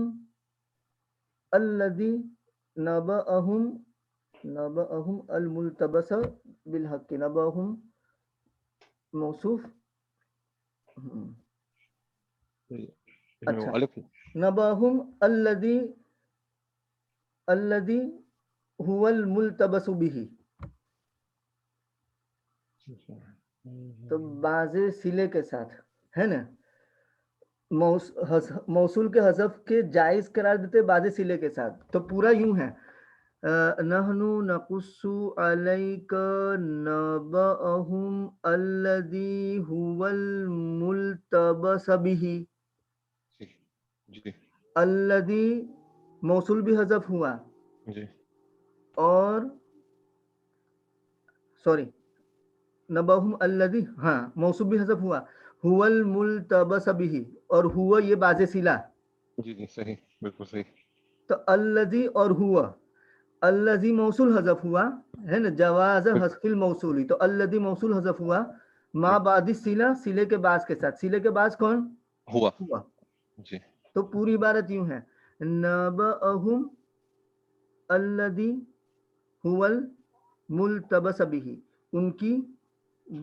الذی نبأہم الملتبس بالحق, نبأہم موصوف. اچھا, نبأہم الذی هو الملتبس به, تو بعض صلے کے ساتھ ہے نا, موصول کے حذف کے جائز قرار دیتے بعض صلے کے ساتھ. تو پورا یوں ہے, نحن نقص علیک نبأہم الذی هو الملتبس به. الذی موصول بھی حذف ہوا, اور سوری نبأہم الذی, ہاں موصول بھی حذف ہوا, هو الملتبس به, اور ہوا یہ باز صلہ. جی جی صحیح بالکل صحیح. تو الذی اور ہوا الذی موصول حذف ہوا ہے نا، جواز حذف الموصولی، تو الذی موصول حذف ہوا ما بعد الصلہ، صلے کے بعد کے ساتھ، صلے کے بعد کون ہوا ہوا، جی تو پوری عبارت یوں ہے نبأہم الذی هو الملتبس به، ان کی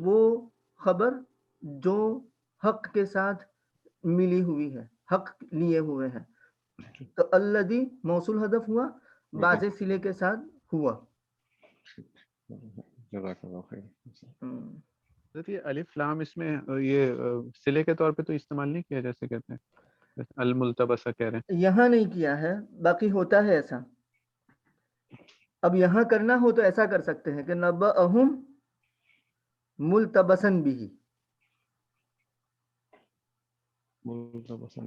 وہ خبر جو حق کے ساتھ ملی ہوئی ہے، حق لیے ہوئے ہیں، تو الذی موصول حذف ہوا بعض صلے کے ساتھ ہوا۔ جزاک اللہ خیر۔ حضرت یہ الف لام اس میں یہ صلے کے طور پہ تو استعمال نہیں کیا جیسے کہتے ہیں الملتبسہ کہہ رہے ہیں، یہاں نہیں کیا ہے، باقی ہوتا ہے ایسا۔ اب یہاں کرنا ہو تو ایسا کر سکتے ہیں کہ نبأہم ملتبسن بھی،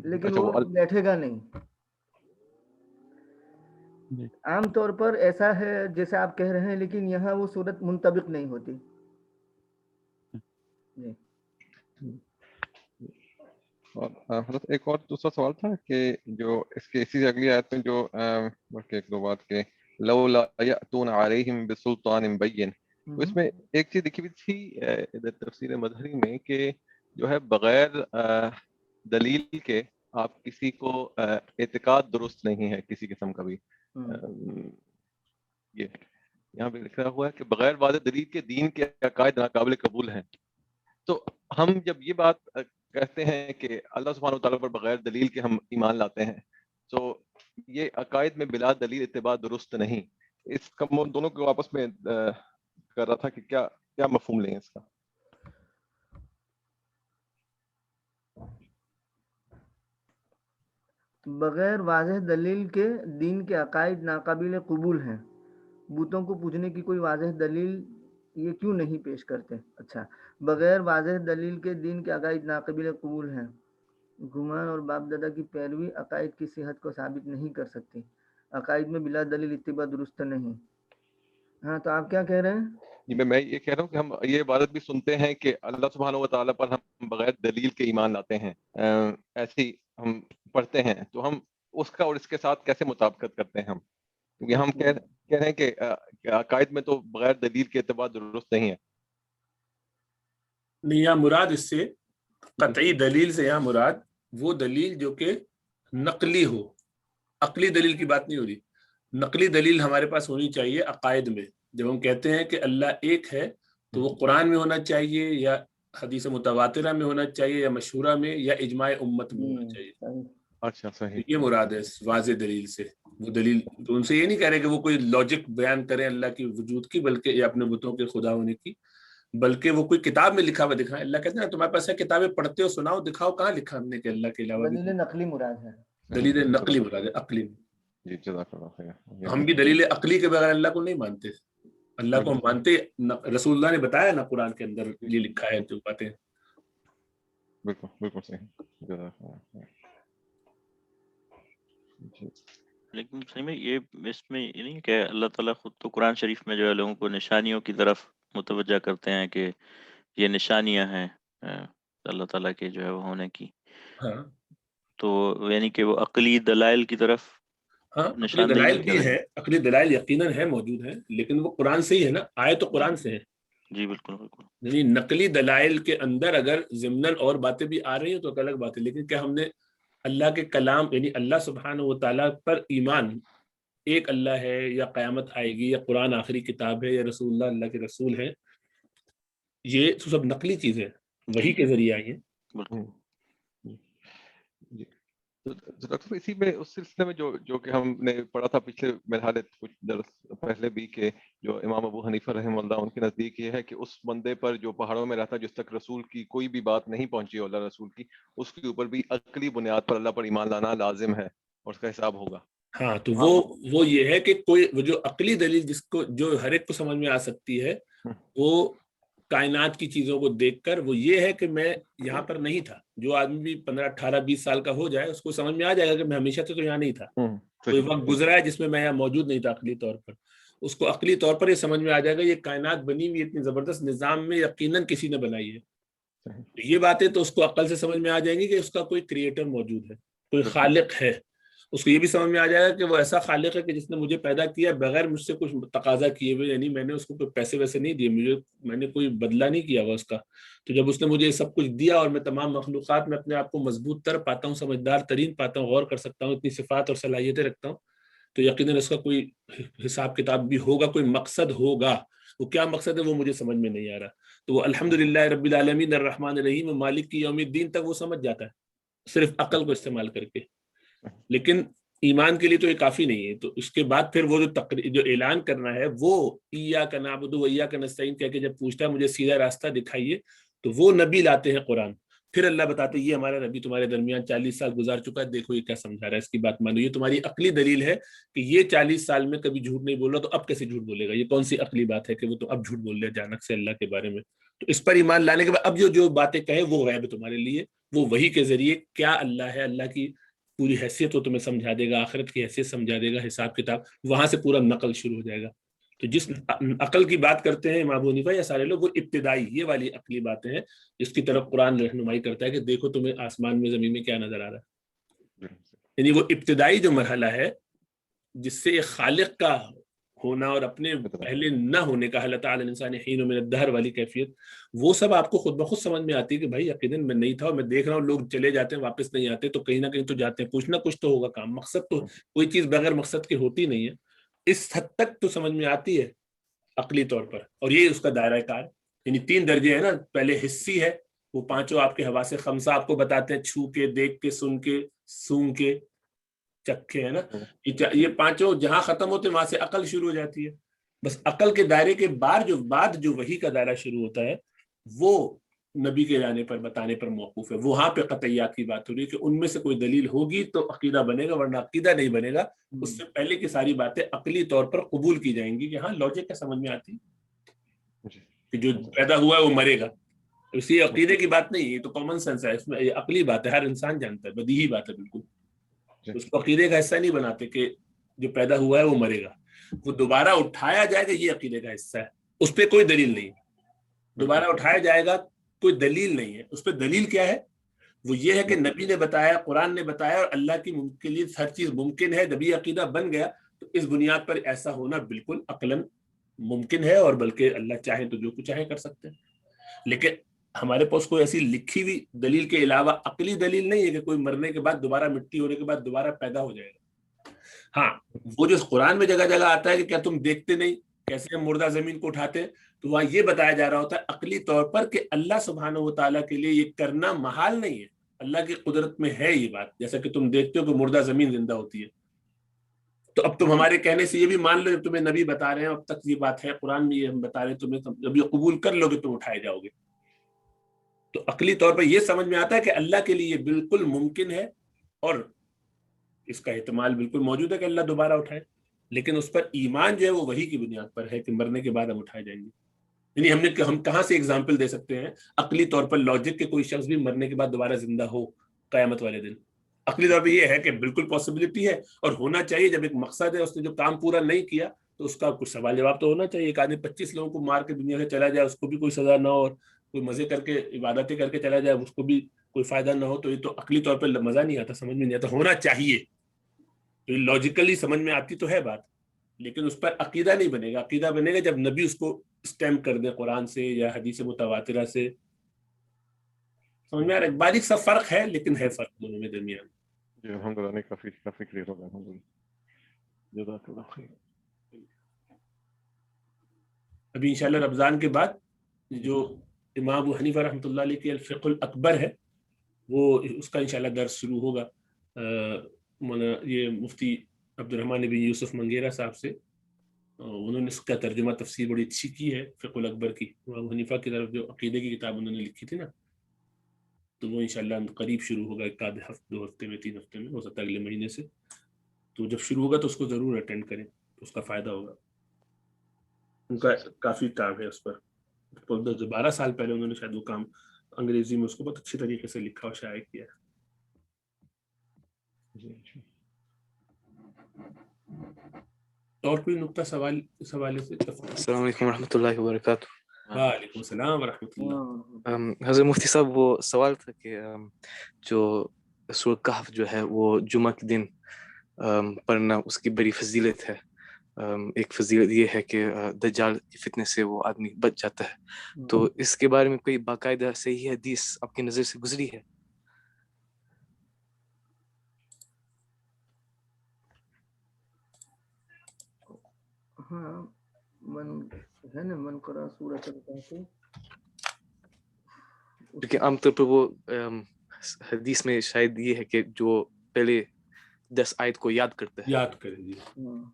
لیکن اچھا وہ وہ بیٹھے گا نہیں۔ عام طور پر ایسا ہے جیسے آپ کہہ رہے ہیں، لیکن یہاں وہ صورت منطبق نہیں ہوتی۔ جی اور حضرت ایک اور دوسرا سوال تھا کہ جو اس کے اسی اگلی آیت میں جو ایک دو بات کے لولا یأتون علیہم بسلطان بین، تو اس میں ایک چیز لکھی ہوئی تھی ادھر تفسیر مظہری میں کہ جو ہے بغیر دلیل کے آپ کسی کو اعتقاد درست نہیں ہے کسی قسم کا بھی، یہ یہاں پہ لکھا ہوا ہے کہ بغیر واضح دلیل کے دین کے عقائد ناقابل قبول ہیں۔ تو ہم جب یہ بات کہتے ہیں کہ اللہ سبحانہ و تعالیٰ پر بغیر دلیل کے ہم ایمان لاتے ہیں، تو یہ عقائد میں بلا دلیل اتباع درست نہیں، اس کا دونوں کو آپس میں کر رہا تھا کہ کیا مفہوم لیں اس کا؟ بغیر واضح دلیل کے دین کے عقائد ناقابل قبول ہیں، بتوں کو پوجنے کی کوئی واضح دلیل یہ کیوں نہیں پیش کرتے؟ اچھا، بغیر واضح دلیل کے دین کے عقائد ناقابل قبول ہیں، گمان اور باپ دادا کی پیروی عقائد کی صحت کو ثابت نہیں کر سکتی، عقائد میں بلا دلیل اتباع درست نہیں۔ ہاں تو آپ کیا کہہ رہے ہیں؟ میں یہ کہہ رہا ہوں کہ ہم یہ عبارت بھی سنتے ہیں کہ اللہ سبحانہ و تعالیٰ پر ہم بغیر دلیل کے ایمان لاتے ہیں، ایسی ہم پڑھتے ہیں، تو ہم اس کا اور اس کے ساتھ کیسے مطابقت کرتے ہیں؟ ہم کیونکہ ہم کہہ رہے ہیں کہ عقائد میں تو بغیر دلیل کے اتباع درست نہیں ہے۔ نہیں، یہاں مراد اس سے قطعی دلیل سے یہاں مراد وہ دلیل جو کہ نقلی ہو، عقلی دلیل کی بات نہیں ہو رہی۔ نقلی دلیل ہمارے پاس ہونی چاہیے عقائد میں۔ جب ہم کہتے ہیں کہ اللہ ایک ہے تو وہ قرآن میں ہونا چاہیے یا حدیث متواترہ میں ہونا چاہیے یا مشہورہ میں یا اجماع امت میں ہونا چاہیے۔ اچھا صحیح، یہ مراد ہے واضح دلیل سے۔ وہ دلیل تو ان سے یہ نہیں کہہ رہے کہ وہ کوئی لاجک بیان کریں اللہ کی وجود کی، بلکہ یا اپنے بتوں کے خدا ہونے کی، بلکہ وہ کوئی کتاب میں لکھا ہوا دکھائیں۔ اللہ کہتے ہیں تمہارے پاس ہے کتابیں پڑھتے ہو، سناؤ، دکھاؤ کہاں لکھا ہم نے کہ اللہ کے علاوہ دلیل نقلی مراد ہے، دلیل نقلی مراد ہے، عقلی میں۔ جی جزاک اللہ خیر۔ ہم بھی دلیل عقلی کے بغیر اللہ کو نہیں مانتے، اللہ کو ہم مانتے، رسول اللہ نے بتایا نا قرآن کے اندر یہ لکھا ہے جو باتیں۔ بالکل بالکل صحیح، جزاک اللہ خیر۔ لیکن صحیح میں یہ اس میں یہ نہیں کہ اللہ تعالیٰ خود تو قرآن شریف میں جو ہے لوگوں کو نشانیوں کی طرف متوجہ کرتے ہیں کہ یہ نشانیاں ہیں اللہ تعالیٰ کے جو ہے وہ ہونے کی، ہاں تو یعنی کہ وہ عقلی دلائل کی طرف ہاں، عقلی نشاندہی دلائل نہیں بھی کر رہے ہے، عقلی دلائل یقیناً ہے، موجود ہیں، لیکن وہ قرآن سے ہی ہے نا، آئے تو قرآن سے ہے۔ جی بالکل بالکل، یعنی نقلی دلائل کے اندر اگر ضمناً اور باتیں بھی آ رہی ہیں تو ایک الگ بات ہے، لیکن کیا ہم نے اللہ کے کلام یعنی اللہ سبحانہ و تعالیٰ پر ایمان، ایک اللہ ہے یا قیامت آئے گی یا قرآن آخری کتاب ہے یا رسول اللہ اللہ کے رسول ہیں، یہ تو سب نقلی چیزیں وہی کے ذریعے آئی ہیں۔ بالکل جی تو ڈاکٹر صاحب اسی میں اس سلسلے میں جو کہ ہم نے پڑھا تھا پچھلے میرے خیال کچھ درس پہلے بھی، کہ جو امام ابو حنیفہ رحمہ اللہ ان کے نزدیک یہ ہے کہ اس بندے پر جو پہاڑوں میں رہتا جس تک رسول کی کوئی بھی بات نہیں پہنچی اللہ رسول کی، اس کے اوپر بھی عقلی بنیاد پر اللہ پر ایمان لانا لازم ہے اور اس کا حساب ہوگا۔ ہاں تو وہ یہ ہے کہ کوئی وہ جو عقلی دلیل جس کو جو ہر ایک کو سمجھ میں آ سکتی ہے، وہ کائنات کی چیزوں کو دیکھ کر وہ یہ ہے کہ میں یہاں پر نہیں تھا۔ جو آدمی بھی 15 18 20 سال کا ہو جائے اس کو سمجھ میں آ جائے گا کہ میں ہمیشہ تو یہاں نہیں تھا، کوئی وقت گزرا ہے جس میں میں یہاں موجود نہیں تھا عقلی طور پر، اس کو عقلی طور پر یہ سمجھ میں آ جائے گا یہ کائنات بنی ہوئی اتنی زبردست نظام میں یقیناً کسی نے بنائی ہے۔ یہ باتیں تو اس کو عقل سے سمجھ میں آ جائیں گی کہ اس کا کوئی کریٹر موجود ہے، کوئی خالق ہے، اس کو یہ بھی سمجھ میں آ جائے گا کہ وہ ایسا خالق ہے کہ جس نے مجھے پیدا کیا بغیر مجھ سے کچھ تقاضا کیے ہوئے، یعنی میں نے اس کو کوئی پیسے ویسے نہیں دیے، میں نے کوئی بدلہ نہیں کیا ہوا اس کا. تو جب اس نے مجھے سب کچھ دیا اور میں تمام مخلوقات میں اپنے آپ کو مضبوط تر پاتا ہوں، سمجھدار ترین پاتا ہوں، غور کر سکتا ہوں، اتنی صفات اور صلاحیتیں رکھتا ہوں، تو یقیناً اس کا کوئی حساب کتاب بھی ہوگا، کوئی مقصد ہوگا. وہ کیا مقصد ہے وہ مجھے سمجھ میں نہیں آ رہا. تو وہ الحمدللہ رب العالمین الرحمن الرحیم مالک کی یوم الدین تک وہ سمجھ جاتا ہے صرف عقل کو استعمال کر کے. لیکن ایمان کے لیے تو یہ کافی نہیں ہے. تو اس کے بعد پھر وہ جو اعلان کرنا ہے وہ ایاک نعبد و ایاک نستعین کہہ کے جب پوچھتا ہے مجھے سیدھا راستہ دکھائیے، تو وہ نبی لاتے ہیں قرآن. پھر اللہ بتاتے یہ ہمارا نبی تمہارے درمیان 40 سال گزار چکا ہے، دیکھو یہ کیا سمجھا رہا ہے، اس کی بات مانو. یہ تمہاری عقلی دلیل ہے کہ یہ 40 سال میں کبھی جھوٹ نہیں بول رہا، تو اب کیسے جھوٹ بولے گا؟ یہ کون سی عقلی بات ہے کہ وہ تو اب جھوٹ بول رہے اچانک سے اللہ کے بارے میں؟ تو اس پر ایمان لانے کے بعد اب جو باتیں کہے وہ غیب ہے تمہارے لیے، وہ وحی کے ذریعے کیا اللہ ہے، اللہ کی پوری حیثیت وہ تمہیں سمجھا دے گا، آخرت کی حیثیت سمجھا دے گا، حساب کتاب، وہاں سے پورا نقل شروع ہو جائے گا. تو جس عقل کی بات کرتے ہیں امام ابو حنیفہ یا سارے لوگ، وہ ابتدائی یہ والی عقلی باتیں ہیں جس کی طرف قرآن رہنمائی کرتا ہے کہ دیکھو تمہیں آسمان میں زمین میں کیا نظر آ رہا ہے. یعنی وہ ابتدائی جو مرحلہ ہے جس سے خالق کا ہونا اور اپنے پہلے نہ ہونے کا، اللہ تعالی الانسان حین من الدہر والی کیفیت، وہ سب آپ کو خود بخود سمجھ میں آتی ہے کہ بھائی یقیناً میں نہیں تھا اور میں دیکھ رہا ہوں لوگ چلے جاتے ہیں واپس نہیں آتے، تو کہیں نہ کہیں تو جاتے ہیں، کچھ نہ کچھ تو ہوگا کام. مقصد تو کوئی چیز بغیر مقصد کے ہوتی نہیں ہے. اس حد تک تو سمجھ میں آتی ہے عقلی طور پر، اور یہ اس کا دائرہ کار. یعنی 3 درجے ہیں نا، پہلے حسی ہے، وہ 5 آپ کے حواس خمسہ آپ کو بتاتے ہیں، چھو کے، دیکھ کے، سن کے، سونگ کے، چکھے، ہے نا. یہ 5 جہاں ختم ہوتے ہیں وہاں سے عقل شروع ہو جاتی ہے. بس عقل کے دائرے کے بعد جو وحی کا دائرہ شروع ہوتا ہے وہ نبی کے جانے پر بتانے پر موقوف ہے. وہاں پہ قطعیات کی بات ہو رہی ہے کہ ان میں سے کوئی دلیل ہوگی تو عقیدہ بنے گا، ورنہ عقیدہ نہیں بنے گا. اس سے پہلے کی ساری باتیں عقلی طور پر قبول کی جائیں گی کہ ہاں لاجک کا سمجھ میں آتی کہ جو پیدا ہوا ہے وہ مرے گا. اسی عقیدے کی بات نہیں، یہ تو کامن سینس ہے، اس میں یہ عقلی بات ہے، ہر انسان جانتا ہے، بدیہی بات ہے بالکل. اس کو عقیدے کا حصہ نہیں بناتے کہ جو پیدا ہوا ہے وہ مرے گا. وہ دوبارہ اٹھایا جائے گا یہ عقیدے کا حصہ ہے، اس پہ کوئی دلیل نہیں. دوبارہ اٹھایا جائے گا کوئی دلیل نہیں ہے. اس پہ دلیل کیا ہے؟ وہ یہ ہے کہ نبی نے بتایا، قرآن نے بتایا، اور اللہ کی کے لیے ہر چیز ممکن ہے. جب یہ عقیدہ بن گیا تو اس بنیاد پر ایسا ہونا بالکل عقلاً ممکن ہے، اور بلکہ اللہ چاہے تو جو کچھ چاہے کر سکتے ہیں. لیکن ہمارے پاس کوئی ایسی لکھی ہوئی دلیل کے علاوہ عقلی دلیل نہیں ہے کہ کوئی مرنے کے بعد دوبارہ مٹی ہونے کے بعد دوبارہ پیدا ہو جائے گا. ہاں وہ جو قرآن میں جگہ جگہ آتا ہے کہ کیا تم دیکھتے نہیں کیسے ہم مردہ زمین کو اٹھاتے ہیں، تو وہاں یہ بتایا جا رہا ہوتا ہے عقلی طور پر کہ اللہ سبحانہ و تعالیٰ کے لیے یہ کرنا محال نہیں ہے، اللہ کی قدرت میں ہے یہ بات. جیسا کہ تم دیکھتے ہو کہ مردہ زمین زندہ ہوتی ہے، تو اب تم ہمارے کہنے سے یہ بھی مان لو، جب تمہیں نبی بتا رہے ہیں اب تک یہ بات ہے، قرآن میں یہ ہم بتا رہے ہیں، تمہیں جب یہ قبول کر لو گے تم اٹھائے جاؤ گے. تو عقلی طور پر یہ سمجھ میں آتا ہے کہ اللہ کے لیے یہ بالکل ممکن ہے اور اس کا احتمال بالکل موجود ہے کہ اللہ دوبارہ اٹھائے. لیکن اس پر ایمان جو ہے وہ وحی کی بنیاد پر ہے کہ مرنے کے بعد ہم اٹھائے جائیں گے. یعنی ہم کہاں سے اگزامپل دے سکتے ہیں عقلی طور پر لاجک کے کوئی شخص بھی مرنے کے بعد دوبارہ زندہ ہو قیامت والے دن؟ عقلی طور پر یہ ہے کہ بالکل پاسبلٹی ہے اور ہونا چاہیے. جب ایک مقصد ہے، اس نے جو کام پورا نہیں کیا تو اس کا کچھ سوال جواب تو ہونا چاہیے. ایک آدمی 25 لوگوں کو مار کے دنیا سے چلا جائے، اس کو بھی کوئی سزا نہ ہو، اور کوئی مزے کر کے عبادتیں کر کے چلا جائے، اس کو بھی کوئی فائدہ نہ ہو، تو یہ تو عقلی طور پر مزہ نہیں آتا، سمجھ میں نہیں آتا. ہونا چاہیے تو یہ لاجیکلی سمجھ میں آتی تو ہے بات، لیکن اس پر عقیدہ نہیں بنے گا. عقیدہ بنے گا جب نبی اس کو اسٹیمپ کر دے قرآن سے یا حدیث متواترہ سے. سمجھ میں آ رہا ہے؟ باریک سا فرق ہے لیکن ہے فرق دونوں میں درمیان. جی الحمدللہ نہیں، کافی کلیئر ہو گیا الحمدللہ. جزاک اللہ خیر. ابھی انشاءاللہ رمضان کے بعد جو امام ابو حنیفہ رحمۃ اللہ علیہ کے الفقہ الاکبر ہے وہ اس کا انشاءاللہ درس شروع ہوگا. یہ مفتی عبد الرحمن بن یوسف منگیرہ صاحب سے، انہوں نے اس کا ترجمہ تفسیر بڑی اچھی کی ہے فقہ الاکبر کی. ابو حنیفہ کی طرف جو عقیدے کی کتاب انہوں نے لکھی تھی نا، تو وہ انشاءاللہ قریب شروع ہوگا، 1 ہفتے 2 ہفتے میں 3 ہفتے میں، ہو سکتا ہے اگلے مہینے سے. تو جب شروع ہوگا تو اس کو ضرور اٹینڈ کریں، تو اس کا فائدہ ہوگا. ان کا کافی کام ہے اس پر. 12 سال پہلے انہوں نے شاید وہ کام انگریزی میں اس کو بہت اچھی طریقے سے لکھا اور شائع کیا ہے. اور کوئی نقطہ سوال اس حوالے سے؟ السلام علیکم ورحمۃ اللہ وبرکاتہ. وعلیکم السلام ورحمۃ اللہ. حضرت مفتی صاحب، وہ سوال تھا کہ جو سورۃ کہف جو ہے وہ جمعہ کے دن پڑھنا اس کی بڑی فضیلت ہے. ایک فضیلت یہ ہے کہ دجال کی فتنے سے وہ آدمی بچ جاتا ہے. تو اس کے بارے میں کوئی باقاعدہ صحیح حدیث آپ کی نظر سے گزری ہے؟ ہاں ہے نا من قرأ سورۃ الکہف. کیونکہ عام طور پر وہ حدیث میں شاید یہ ہے کہ جو پہلے 10 آیت کو یاد کرتا ہے یاد کریں جی.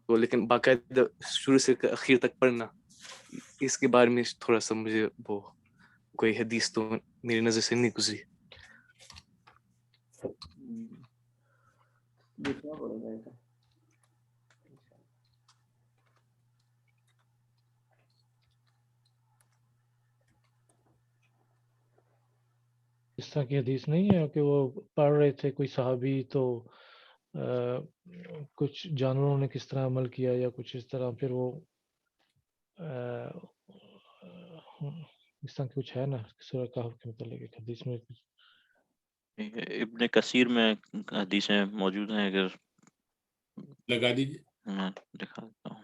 تو لیکن باقاعدہ شروع سے اخیر تک پڑھنا، اس کے بارے میں تھوڑا سا مجھے وہ کوئی حدیث تو میری نظر سے نہیں گزری. دیکھنا پڑے گا ایسا. اس طرح کی حدیث نہیں ہے کہ وہ پڑھ رہے تھے کوئی صحابی تو کچھ جانوروں نے کس طرح عمل کیا یا کچھ اس طرح، پھر وہ اس طرح کچھ ہے نا سورہ کہف کے متعلق ایک حدیث میں کچھ. ابن کثیر میں حدیثیں موجود ہیں، اگر لگا دیجیے. میں دکھا دیتا ہوں.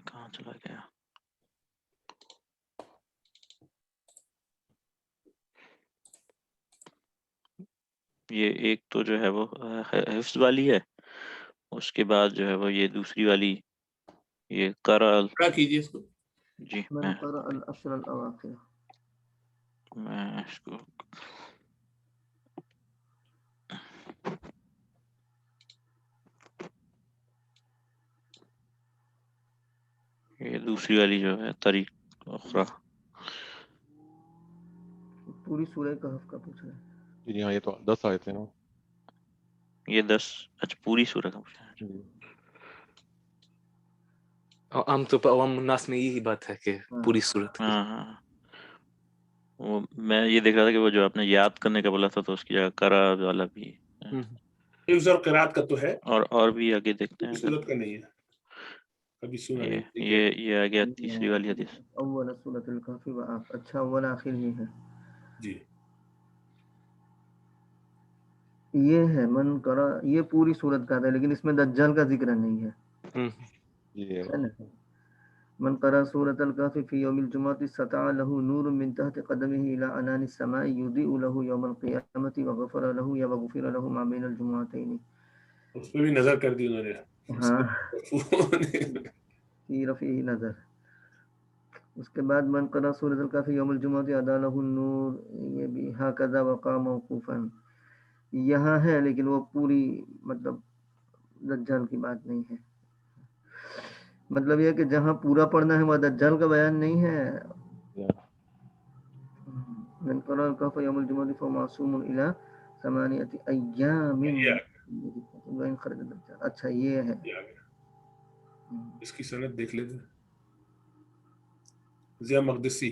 کہاں چلا گیا؟ یہ ایک تو جو ہے وہ حفظ والی ہے، اس کے بعد جو ہے وہ یہ دوسری والی یہ کیا کیجیے اس کو. جی من قرأ العشر الاواخر. میں اس کو یہ دوسری والی جو ہے طریق اخرى. پوری سورہ کہف کا پوچھ رہے ہیں. جی ہاں، یہ تو 10 آئے تھے نا. یہ 10 اچھا پوری سورہ کا پوچھا ہے. جی. عام طور پر عوام الناس میں یہی بات ہے کہ پوری صورت. ہاں وہ میں یہ دیکھ رہا تھا کہ وہ جو آپ نے یاد کرنے کا بولا تھا تو اس کی جگہ کرا والا بھی ہے. حفظ اور قرات کا تو ہے، اور بھی آگے دیکھتے ہیں. سورت کا نہیں ہے. کبھی سنا نہیں. یہ آ گیا تیسری والی حدیث. اول سورۃ الکہف اچھا اول آخر ہی ہے. جی یہ ہے من قرأ، یہ پوری سورت کا ہے لیکن اس میں دجال کا ذکر نہیں ہے. جی من قرأ سورة الكهف في يوم الجمعة سطع له نور من تحت قدمه إلى عنان السماء يضيء له يوم القيامة وغفر له ما بين الجمعتين. اس پہ بھی نظر کر دی انہوں نے. ہاں فی رفعہ نظر. اس کے بعد من قرأ سورة الكهف يوم الجمعة أضاء له النور، یہ بھی هكذا وقع موقوفا. یہاں ہے لیکن وہ پوری مطلب دجال کی بات نہیں ہے. مطلب یہ کہ جہاں پورا پڑھنا ہے وہ دجال کا بیان نہیں ہے. من قرأ الكهف يوم الجمعة فهو معصوم إلى 8 أيام وإن خرج الدجال. اچھا یہ ہے. اس کی سند دیکھ لیتے. ضیاء مقدسی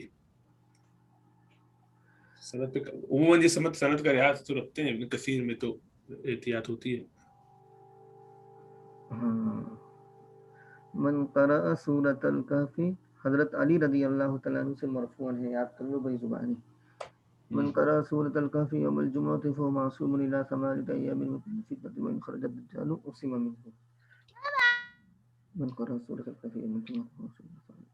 سند پہ عموماً یہ سند کا لحاظ تو رکھتے ہیں، ابن کثیر میں تو احتیاط ہوتی ہے. من قرأ سورة الكهف، حضرت علی رضی اللہ تعالیٰ عنہ سے مرفوعاً ہے، یاد کر لو بھائی زبانی. من قرأ سورة الكهف يوم الجمعة فهو معصوم إلى 8 أيام من الفتنة وإن خرج الدجال عصم منه. من قرأ سورة الكهف يوم الجمعة فهو معصوم إلى 8 أيام.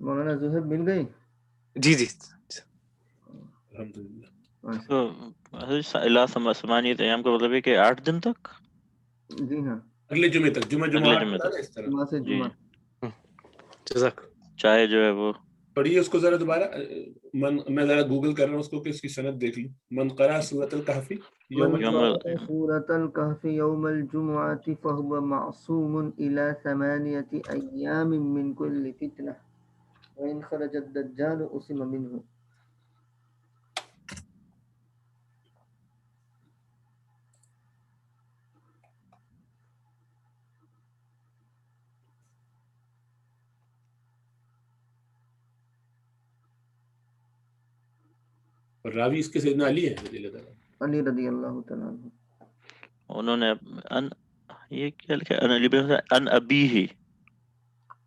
مولانا زہب مل گئی؟ جی الحمدللہ. ثمانیۃ ایام کا مطلب ہے کہ 8 دن تک. جی ہاں اگلے جمعے تک. جمعہ تک. جمعہ سے جمعہ. جزاک. چاہے جو ہے وہ پڑھیے اس کو ذرا دوبارہ. میں ذرا گوگل کر رہا ہوں اس کو کہ اس کی سند دیکھ لوں. من قرأ سورۃ الکہف من قرأ سورة الكهف يوم الجمعة فهو معصوم إلى 8 أيام من كل فتنة وإن خرج الدجال عصم منه. اور راوی اس کے سیدنا علی ہے علی رضی اللہ تعالیٰ عنہ. انہوں نے یہ کیا لکھا ہے؟ ان ابی ہی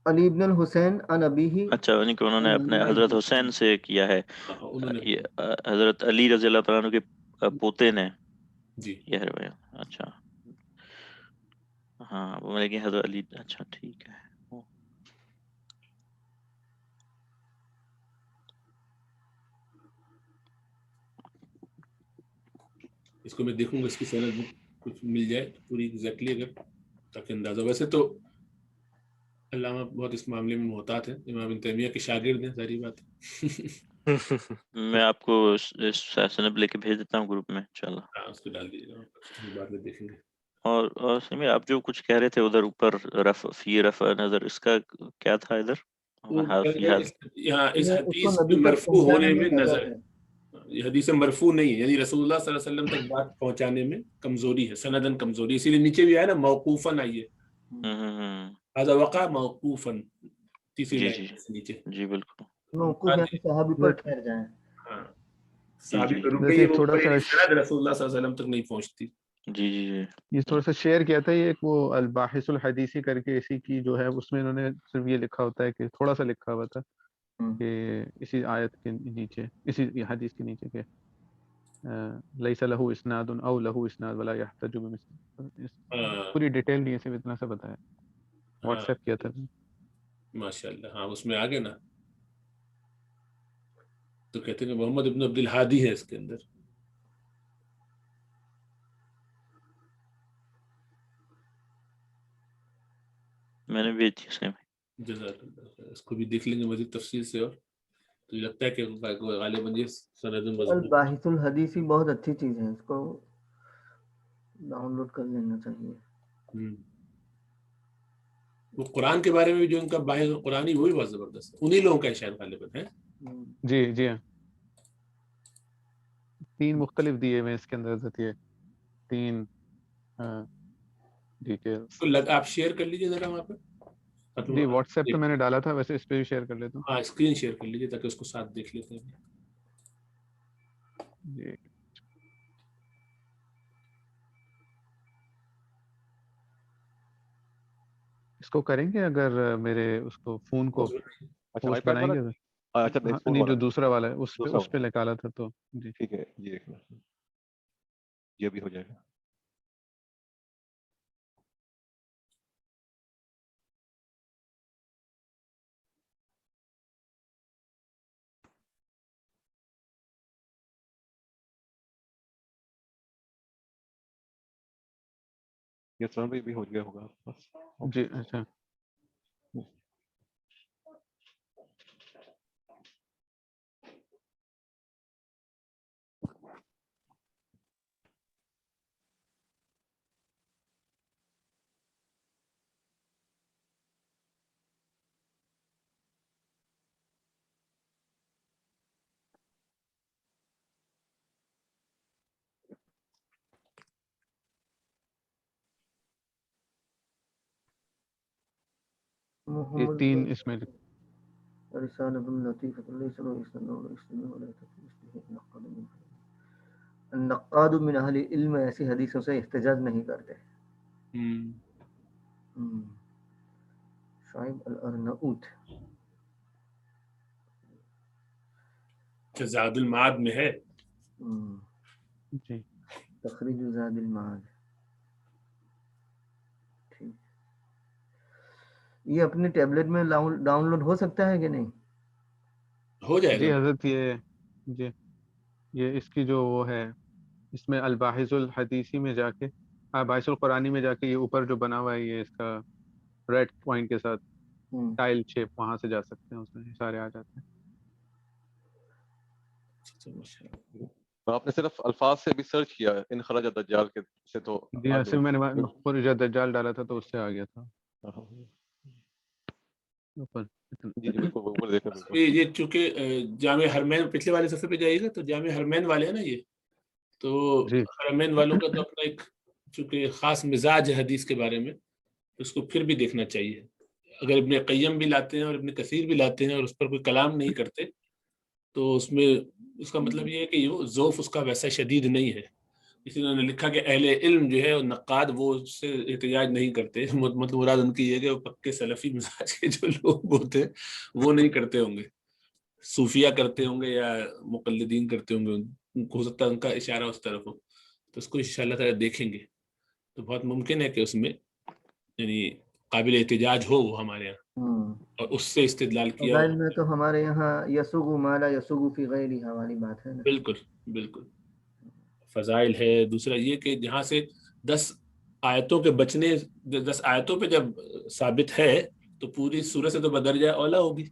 علی ابن الحسین ان ابیہ. اچھا انہوں نے اپنے حضرت حسین سے کیا ہے. یہ حضرت علی رضی اللہ تعالیٰ عنہ کے پوتے نے جی یہ ہے روایت. اچھا ہاں وہ میں کہ حضرت علی. اچھا ٹھیک ہے. اس کو میں دیکھوں گا اس کی سند کچھ مل جائے پوری ایگزیکٹلی اگر تاکہ اندازہ. ویسے تو علامہ بہت اس معاملے میں محتاط ہے, امام ابن تیمیہ کے شاگرد ہیں, ساری بات ہے. میں آپ کو سند لے کے بھیج دیتا ہوں گروپ میں انشاءاللہ. ہاں اس کو ڈال دیجیے گا, بعد میں دیکھیں گے. اور سمیع آپ جو کچھ کہہ رہے تھے ادھر اوپر رفع نظر, اس کا کیا تھا ادھر؟ یہاں اس اس کو حدیث نبی میں تک مرفوع پہنچانے ہونے میں میں نظر نظر ہے. ہے. یہ حدیث مرفوع نہیں ہے, یعنی رسول اللہ صلی اللہ علیہ وسلم تک بات پہنچانے میں کمزوری ہے, سندن کمزوری, اسی لیے نیچے بھی آیا نا موقوفاً آئیے, هذا وقع موقوفاً تیسری جی لائن جی سے نیچے. جی بالکل. موقوف یعنی صحابی پر ٹھہر جائیں. ہاں جی صحابی جی پر رک گئی ویسے ہے, وہ تھوڑا سا سند رسول اللہ صلی اللہ علیہ وسلم تک نہیں پہنچتی. جی جی جی یہ تھوڑا سا شیئر کیا تھا, یہ ایک وہ الباحث الحدیثی کر کے اسی کی جو ہے, اس میں انہوں نے صرف یہ لکھا ہوتا ہے کہ تھوڑا سا لکھا ہوا تھا کہ اسی آیت کے نیچے, اسی حدیث کے نیچے کہ لیس لہ اسناد او لہ اسناد ولا یحتج بمثلہ. پوری ڈیٹیل نہیں ہے, صرف اتنا سا بتایا, واٹس ایپ کیا تھا. ماشاء اللہ. ہاں اس میں آگے نا تو کہتے ہیں کہ محمد ابن عبد الہادی ہے اس کے اندر. میں نے بھیج دی اس میں. جزاک اللہ خیر, اس کو بھی دیکھ لیں گے مزید تفصیل سے. اور تو لگتا ہے کہ غالباً یہ سند مضبوط. الباحث الحدیثی بہت اچھی چیز ہے, اس کو ڈاؤن لوڈ کر لینا چاہیے. وہ قرآن کے بارے میں بھی جو ان کا باحث قرآنی وہ بھی بہت زبردست ہے, انہی لوگوں کا شاید غالباً ہے. جی جی ہاں, 3 مختلف دیے ہوئے اس کے اندر حضرت, یہ 3 ڈیٹیلز. آپ شیئر کر لیجیے ذرا وہاں پہ. جی واٹس ایپ پہ میں نے ڈالا تھا, ویسے اس پہ بھی شیئر کر لیتا ہوں. ہاں اسکرین شیئر کر لیجیے تاکہ اس کو ساتھ دیکھ لیتے ہیں. جی اس کو کریں گے اگر میرے اس کو فون کو پوسٹ بنائیں گے. نہیں جو دوسرا والا ہے اس پہ نکالا تھا تو. جی ٹھیک ہے جی, دیکھنا یہ بھی ہو جائے گا. یہ سن بھی ہو گیا ہوگا بس. جی اچھا. یہ 3 اس میں رسالۃ لطیفۃ لیس لہ اسناد ولا اسناد ولا تفسیر النقاد من اہل علم ایسی حدیثوں سے احتجاج نہیں کرتے. شعیب الارناؤوت زاد المعاد میں ہے. جی تخریج زاد المعاد. ٹھیک, یہ اپنے ٹیبلٹ میں ڈاؤن لوڈ ہو سکتا ہے کہ نہیں؟ ہو جائے گا. جی حضرت جی یہ اس کی جو وہ ہے, اس میں الباحث الحدیثی میں جا کے, باحث القرآنی میں جا کے, یہ اوپر جو بنا ہوا ہے یہ اس کا ریڈ پوائنٹ کے ساتھ ٹائل شیپ, وہاں سے جا سکتے ہیں, اس میں سارے آ جاتے ہیں. آپ نے صرف الفاظ سے بھی سرچ کیا ان خرج دجال کے سے تو جی صرف میں نے خروج دجال ڈالا تھا تو اس سے آ گیا تھا. یہ چونکہ جامع حرمین پچھلے والے صفحے پہ جائیے گا تو جامع حرمین والے ہیں نا یہ, تو حرمین والوں کا تو اپنا ایک چونکہ خاص مزاج ہے حدیث کے بارے میں, اس کو پھر بھی دیکھنا چاہیے. اگر ابن قیم بھی لاتے ہیں اور ابن کثیر بھی لاتے ہیں اور اس پر کوئی کلام نہیں کرتے تو اس میں اس کا مطلب یہ ہے کہ ذوف اس کا ویسا شدید نہیں ہے. اس لیے انہوں نے لکھا کہ اہل علم جو ہے نقاد وہ اس سے احتجاج نہیں کرتے. مطلب مراد ان کی یہ کہ وہ پکے سلفی مزاج کے جو لوگ ہوتے ہیں وہ نہیں کرتے ہوں گے, صوفیہ کرتے ہوں گے یا مقلدین کرتے ہوں گے, ہو سکتا ہے ان کا اشارہ اس طرف ہو. تو اس کو انشاءاللہ تعالیٰ دیکھیں گے تو بہت ممکن ہے کہ اس میں یعنی قابل احتجاج ہو وہ ہمارے یہاں، اور اس سے استدلال کیا فضائل ہو. میں تو ہمارے یہاں یسوغ ما لا یسوغ فی غیرہ والی بات ہے نا. بالکل بالکل فضائل ہے. دوسرا یہ کہ جہاں سے 10 آیتوں کے بچنے، 10 آیتوں پہ جب ثابت ہے تو پوری سورت سے تو بدرجہ اولا ہوگی،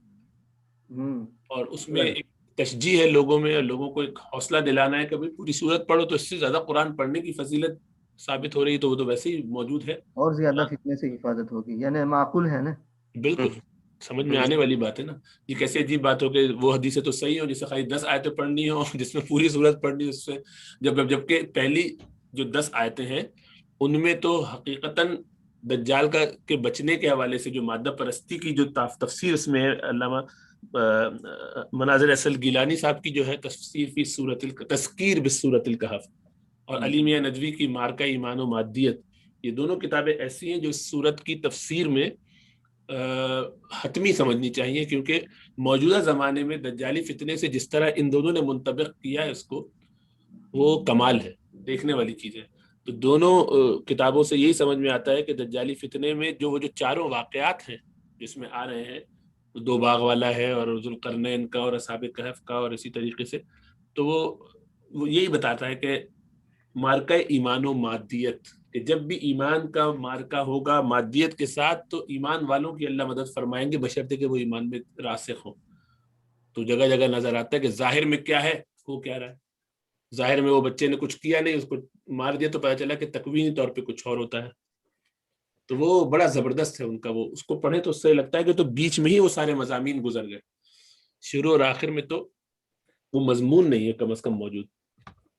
اور اس میں ایک تشجیح ہے لوگوں میں، اور لوگوں کو ایک حوصلہ دلانا ہے کہ بھئی پوری سورت پڑھو، تو اس سے زیادہ قرآن پڑھنے کی فضیلت ثابت ہو رہی ہے، تو وہ تو ویسے ہی موجود ہے. اور زیادہ فتنے سے حفاظت ہوگی، یعنی معقول ہے نا. بالکل سمجھ میں آنے والی بات ہے نا. یہ کیسے عجیب بات ہو کہ وہ حدیثیں تو صحیح ہو جس سے خالی 10 آیتیں پڑھنی ہو، جس میں پوری سورت پڑھنی ہو، اس سے جبکہ پہلی جو 10 آیتیں ہیں ان میں تو حقیقتاً دجال کے بچنے کے حوالے سے جو مادہ پرستی کی جو تفسیر اس میں ہے، علامہ مناظر اصل گیلانی صاحب کی جو ہے تفسیر فی تذکیر بسورۃ الکہف، اور علی میاں ندوی کی مارکہ ایمان و مادیت، یہ دونوں کتابیں ایسی ہیں جو اس سورت کی تفسیر میں حتمی سمجھنی چاہیے، کیونکہ موجودہ زمانے میں دجالی فتنے سے جس طرح ان دونوں نے منطبق کیا ہے اس کو، وہ کمال ہے، دیکھنے والی چیز ہے. تو دونوں کتابوں سے یہی سمجھ میں آتا ہے کہ دجالی فتنے میں جو چاروں واقعات ہیں جس میں آ رہے ہیں، 2 باغ والا ہے اور ذوالقرنین کا اور اصحاب کہف کا، اور اسی طریقے سے تو وہ یہی بتاتا ہے کہ مارکہ ایمان و مادیت، کہ جب بھی ایمان کا مارکہ ہوگا مادیت کے ساتھ تو ایمان والوں کی اللہ مدد فرمائیں گے، بشرطے کہ وہ ایمان میں راسخ ہوں. تو جگہ جگہ نظر آتا ہے کہ ظاہر میں کیا ہے وہ کہہ رہا ہے، ظاہر میں وہ بچے نے کچھ کیا نہیں، اس کو مار دیا، تو پتہ چلا کہ تکوینی طور پہ کچھ اور ہوتا ہے. تو وہ بڑا زبردست ہے ان کا، وہ اس کو پڑھیں تو اس سے لگتا ہے کہ تو بیچ میں ہی وہ سارے مضامین گزر گئے، شروع اور آخر میں تو وہ مضمون نہیں ہے کم از کم موجود.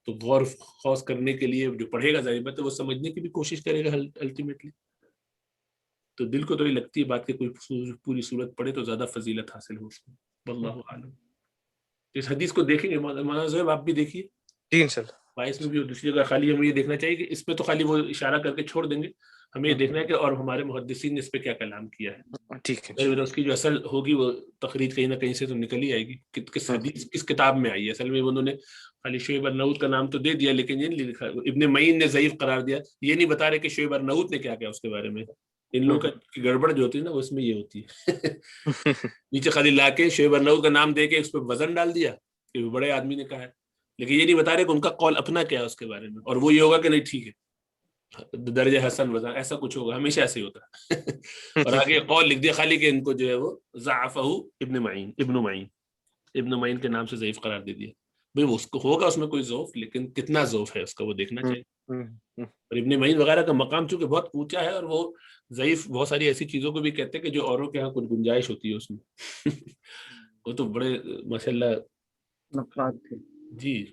تو غور خوض کرنے کے لیے جو پڑھے گا ظاہر بات ہے وہ سمجھنے کی بھی کوشش کرے گا الٹیمیٹلی. تو دل کو تو یہ لگتی ہے بات کہ کوئی پوری صورت پڑھے تو زیادہ فضیلت حاصل ہو اس کو. واللہ اعلم. اس حدیث کو دیکھیں گے مولانا زہیب، آپ بھی دیکھیے. جی انشاءاللہ. باعث میں بھی اور دوسری جگہ خالی ہمیں یہ دیکھنا چاہیے کہ اس پہ تو خالی وہ اشارہ کر کے چھوڑ دیں گے، ہمیں یہ دیکھنا ہے کہ اور ہمارے محدثین نے اس پہ کیا کلام کیا ہے. ٹھیک ہے. اس کی جو اصل ہوگی وہ تخریج کہیں نہ کہیں سے تو نکل ہی آئے گی، کس حدیث کس کتاب میں آئی ہے. اصل میں انہوں نے خالی شعیب ارناؤت کا نام تو دے دیا، لیکن یہ نہیں لکھا، ابن معین نے ضعیف قرار دیا، یہ نہیں بتا رہے کہ شعیب ارناؤت نے کیا کیا اس کے بارے میں. ان لوگوں کی گڑبڑ جو ہوتی ہے نا وہ اس میں یہ ہوتی ہے. نیچے خالی لا کے شعیب ارناؤت کا نام دے کے اس پہ وزن ڈال دیا کہ بڑے آدمی نے کہا ہے، لیکن یہ نہیں بتا رہے کہ ان کا قول اپنا کیا ہے اس کے بارے میں، اور وہ یہ ہوگا کہ نہیں ٹھیک ہے درجہ حسن وزن ایسا کچھ ہوگا، ہمیشہ ایسے ہی ہوتا ہے. اور آگے قول لکھ دیا خالی کہ ان کو جو ہے وہ ضعفہ ابن معین کے نام سے ضعیف قرار دے دیا. بھئی وہ اس کو ہوگا اس میں کوئی ضعف، لیکن کتنا ضعف ہے اس کا وہ دیکھنا چاہیے. اور ابن معین وغیرہ کا مقام چونکہ بہت اونچا ہے، اور وہ ضعیف بہت ساری ایسی چیزوں کو بھی کہتے ہیں کہ جو اوروں کے ہاں کچھ گنجائش ہوتی ہے اس میں. وہ تو بڑے ماشاءاللہ نقاد تھے. جی.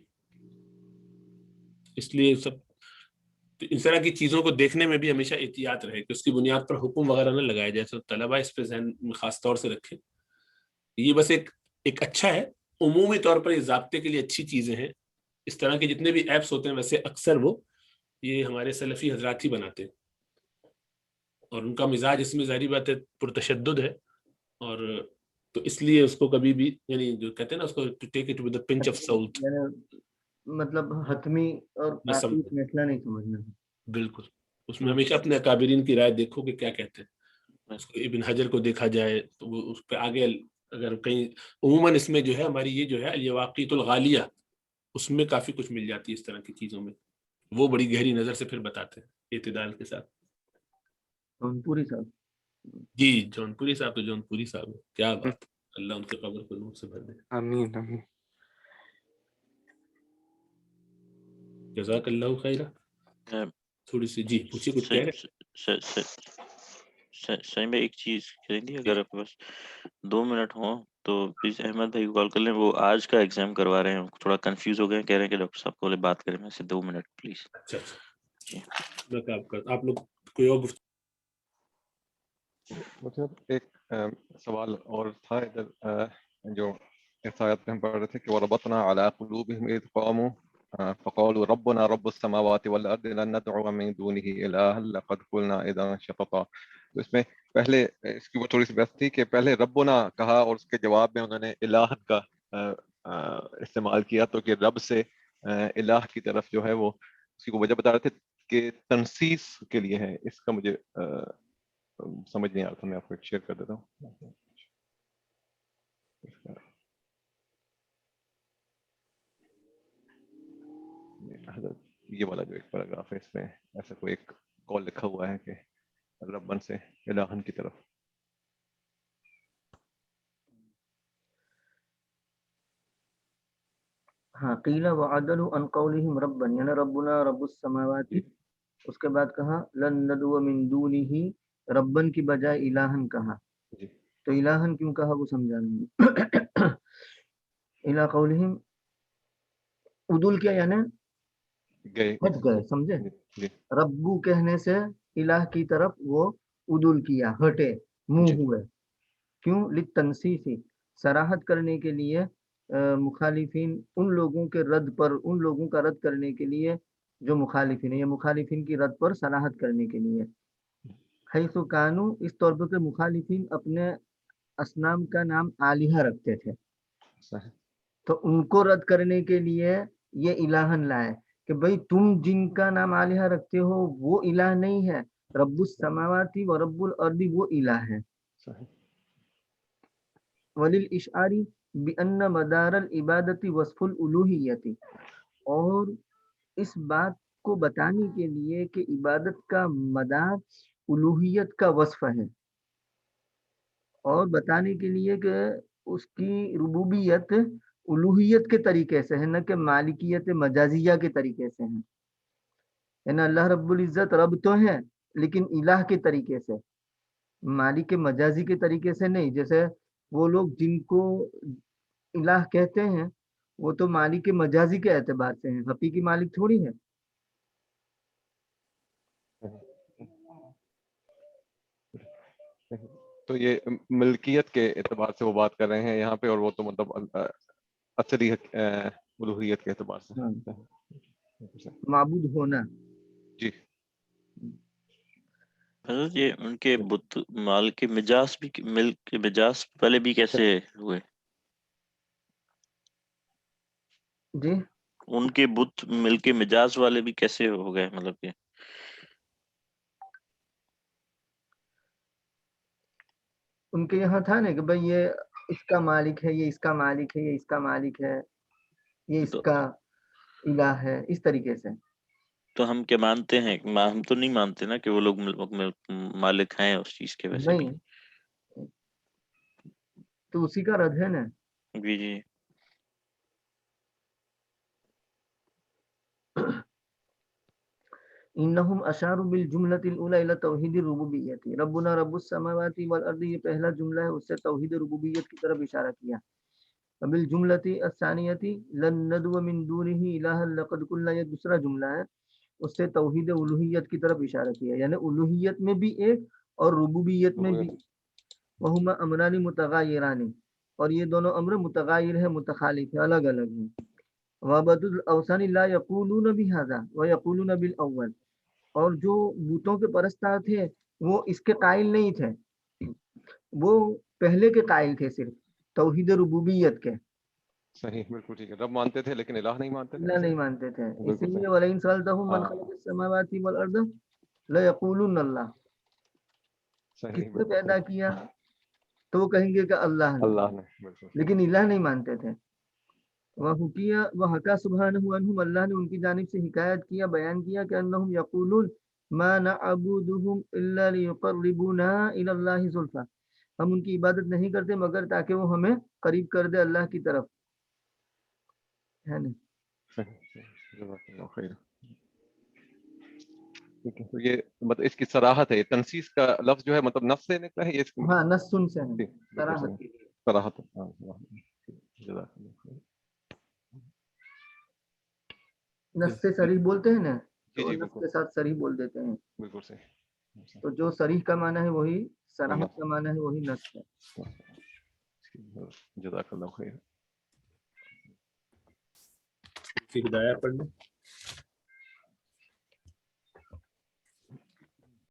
اس لیے سب اس طرح کی چیزوں کو دیکھنے میں بھی ہمیشہ احتیاط رہے کہ اس کی بنیاد پر حکم وغیرہ نہ لگایا جائے. تو طلبہ اس پہ ذہن میں خاص طور سے رکھیں. یہ بس ایک اچھا ہے، عمومی طور پر یہ ضابطے کے لیے اچھی چیزیں ہیں. اس طرح کے جتنے بھی ایپس ہوتے ہیں ویسے اکثر وہ یہ ہمارے سلفی حضرات ہی بناتے ہیں، اور ان کا مزاج اس میں ظاہری بات ہے پرتشدد ہے، اور تو اس لیے اس کو کبھی بھی یعنی جو کہتے ہیں نا اس کو take it with a pinch of salt, مطلب حتمی اور قاطعی فیصلہ نہیں سمجھنا. بالکل. اس میں ہمیشہ اپنے اکابرین کی رائے دیکھو کہ کیا کہتے ہیں. اس کو ابن حجر کو دیکھا جائے تو وہ اس پہ آگے اگر کہیں عموماً اس میں جو ہے ہماری یہ جو ہے الواقیت الغالیہ، اس میں کافی کچھ مل جاتی ہے اس طرح کی چیزوں میں. وہ بڑی گہری نظر سے پھر بتاتے ہیں اعتدال کے ساتھ. پوری صاحب جی جون پوری صاحب تو جون پوری صاحب ہے. کیا بات، اللہ ان کے قبر کو نور سے بھر دے. آمین آمین. جزاک اللہ خیرہ. تھوڑی سی جی پوچھیے کچھ کہہ رہے. صحیح میں ایک چیز کہیں گی، اگر آپ کے پاس 2 منٹ ہوں تو پلیز احمد بھائی کو کال کر لیں. وہ آج کا ایگزام کروا رہے ہیں، تھوڑا کنفیوز ہو گئے ہیں، کہہ رہے ہیں کہ ڈاکٹر صاحب کو بات کریں میں سے 2 منٹ پلیز. اچھا آپ لوگ کوئی اور مجھے ایک سوال اور تھا ادھر جو اس آیت میں ہم پڑھ رہے تھے کہ وَرَبَطْنَا عَلَىٰ قُلُوبِهِمْ إِذْ قَامُوا فَقَالُوا رَبُّنَا رَبُّ السَّمَاوَاتِ وَالْأَرْضِ لَن نَّدْعُوَ مِن دُونِهِ إِلَٰهًا لَّقَدْ قُلْنَا إِذًا شَطَطًا. تو اس میں پہلے اس کی وہ تھوڑی سی بحث تھی کہ پہلے ربنا کہا اور اس کے جواب میں انہوں نے الہ کا استعمال کیا، تو کہ رب سے الہ کی طرف جو ہے وہ اسی کو وجہ بتا رہے تھے کہ تنسیس کے لیے ہے. اس کا مجھے سمجھ نہیں آ رہا تھا. میں آپ کو ایک شیئر کر دیتا ہوں. یہ والا جو ایک پیراگراف ہے اس میں ایسا کوئی ایک کال لکھا ہوا ہے کہ ربن سے الہن کی طرف. ہاں قیل وعدل عن قولہم ربن یعنی ربنا رب السماوات. اس کے بعد کہا لن ندعو من دونہ ربن کی بجائے الہن کہا. جی تو الہن کیوں کہا وہ سمجھا لیں گے. الہ قولہم عدول کیا یعنی گئے. ہٹ گئے, سمجھے. جی ربو کہنے سے الہ کی طرف وہ عدول کیا, ہٹے, منہ ہوئے. کیوں؟ للتنسیسی, صراحت کرنے کے لیے مخالفین ان لوگوں کے رد پر, ان لوگوں کا رد کرنے کے لیے جو مخالفین ہیں, یا مخالفین کی رد پر صراحت کرنے کے لیے. حیث کانو, اس طور پر کہ مخالفین اپنے اصنام کا نام آلہہ رکھتے تھے, صحیح. تو ان کو رد کرنے کے لیے یہ الہن لائے کہ بھئی تم جن کا نام آلہہ رکھتے ہو وہ الہ نہیں ہے, رب السماواتی و رب الارض وہ الہ ہے. صحیح. وللاشعاری بان مدار العبادت وصف الالوہیت, اور اس بات کو بتانے کے لیے کہ عبادت کا مدار الوہیت کا وصف ہے, اور بتانے کے لیے کہ اس کی ربوبیت الوہیت کے طریقے سے ہے, نہ کہ مالکیت مجازیہ کے طریقے سے ہے. یعنی اللہ رب العزت رب تو ہے لیکن الہ کے طریقے سے, مالک مجازی کے طریقے سے نہیں. جیسے وہ لوگ جن کو الہ کہتے ہیں وہ تو مالک مجازی کے اعتبار سے ہیں, حقیقی مالک تھوڑی ہے. تو یہ ملکیت کے اعتبار سے وہ بات کر رہے ہیں یہاں پہ, اور وہ تو مطلب اصلی الوہیت کے اعتبار سے. معبود ہونا. جی حضرت یہ ان کے بت مال کے مجاز بھی, ملک کے مجاز پہلے بھی کیسے ہوئے؟ جی ان کے بت مل کے مجاز والے بھی کیسے ہو گئے؟ مطلب کہ ان کے یہاں تھا نا کہ بھئی یہ اس کا مالک ہے, یہ اس کا مالک ہے, یہ اس کا مالک ہے, یہ اس کا الہ ہے, اس طریقے سے. تو ہم کیا مانتے ہیں؟ ہم تو نہیں مانتے نا کہ وہ لوگ مالک ہیں اس چیز کے. ویسے بھی نہیں تو اسی کا رد ہے نا. جی جی. انہم اشاروا بالجملۃ الاولى الى توحید الربوبیت. ربنا رب السماوات والارض, یہ پہلا جملہ ہے, اس سے توحید ربوبیت کی طرف اشارہ کیا. بالجملۃ الثانیۃ لن ندعو من دونہ الہا لقد قلنا, یہ دوسرا جملہ ہے, اس سے توحید الوہیت کی طرف اشارہ کیا. یعنی الوہیت میں بھی ایک اور ربوبیت میں بھی. وہما امران متغایران, اور یہ دونوں امر متغایر ہے, متخالف ہے, الگ الگ ہیں. وعبد الاوثان لا یقولون بهذا ویقولون بالاول, اور جو بتوں کے پرستار تھے وہ اس کے قائل نہیں تھے, وہ پہلے کے قائل تھے صرف توحید ربوبیت کے. صحیح, بالکل ٹھیک ہے. رب مانتے تھے لیکن الہ نہیں مانتے تھے. اللہ نہیں مانتے تھے. اسی لیے وَلَئِن سَأَلْتَهُم مَّنْ خَلَقَ السَّمَاوَاتِ وَالْأَرْضَ لَيَقُولُنَّ اللَّهُ, کس نے پیدا کیا تو وہ کہیں گے کہ اللہ نے, لیکن الہ نہیں مانتے تھے. وَحَكَى سُبْحَانَهُ عَنْهُمْ, اللہ نے ان کی جانب سے حکایت کیا, بیان کیا کہ انہم یقولون ما نعبدهم الا ليقربونا الى الله زلفى, ہم ان کی عبادت نہیں کرتے مگر تاکہ وہ ہمیں قریب کر دے اللہ کی طرف. ہے نا. تو یہ مطلب اس کی صراحت ہے. تنسیس کا لفظ جو ہے مطلب نص سے نکلا ہے, یہ ہاں نسن سے ہے, صراحت کے لیے. صراحت. نص سے صریح بولتے ہیں نا, تو نص کے ساتھ صریح بول دیتے ہیں. بالکل صحیح. تو جو صریح کا معنی ہے وہی صراحت کا معنی ہے, وہی نص ہے. جزاک اللہ خیر. ہدایہ پڑھ لیں.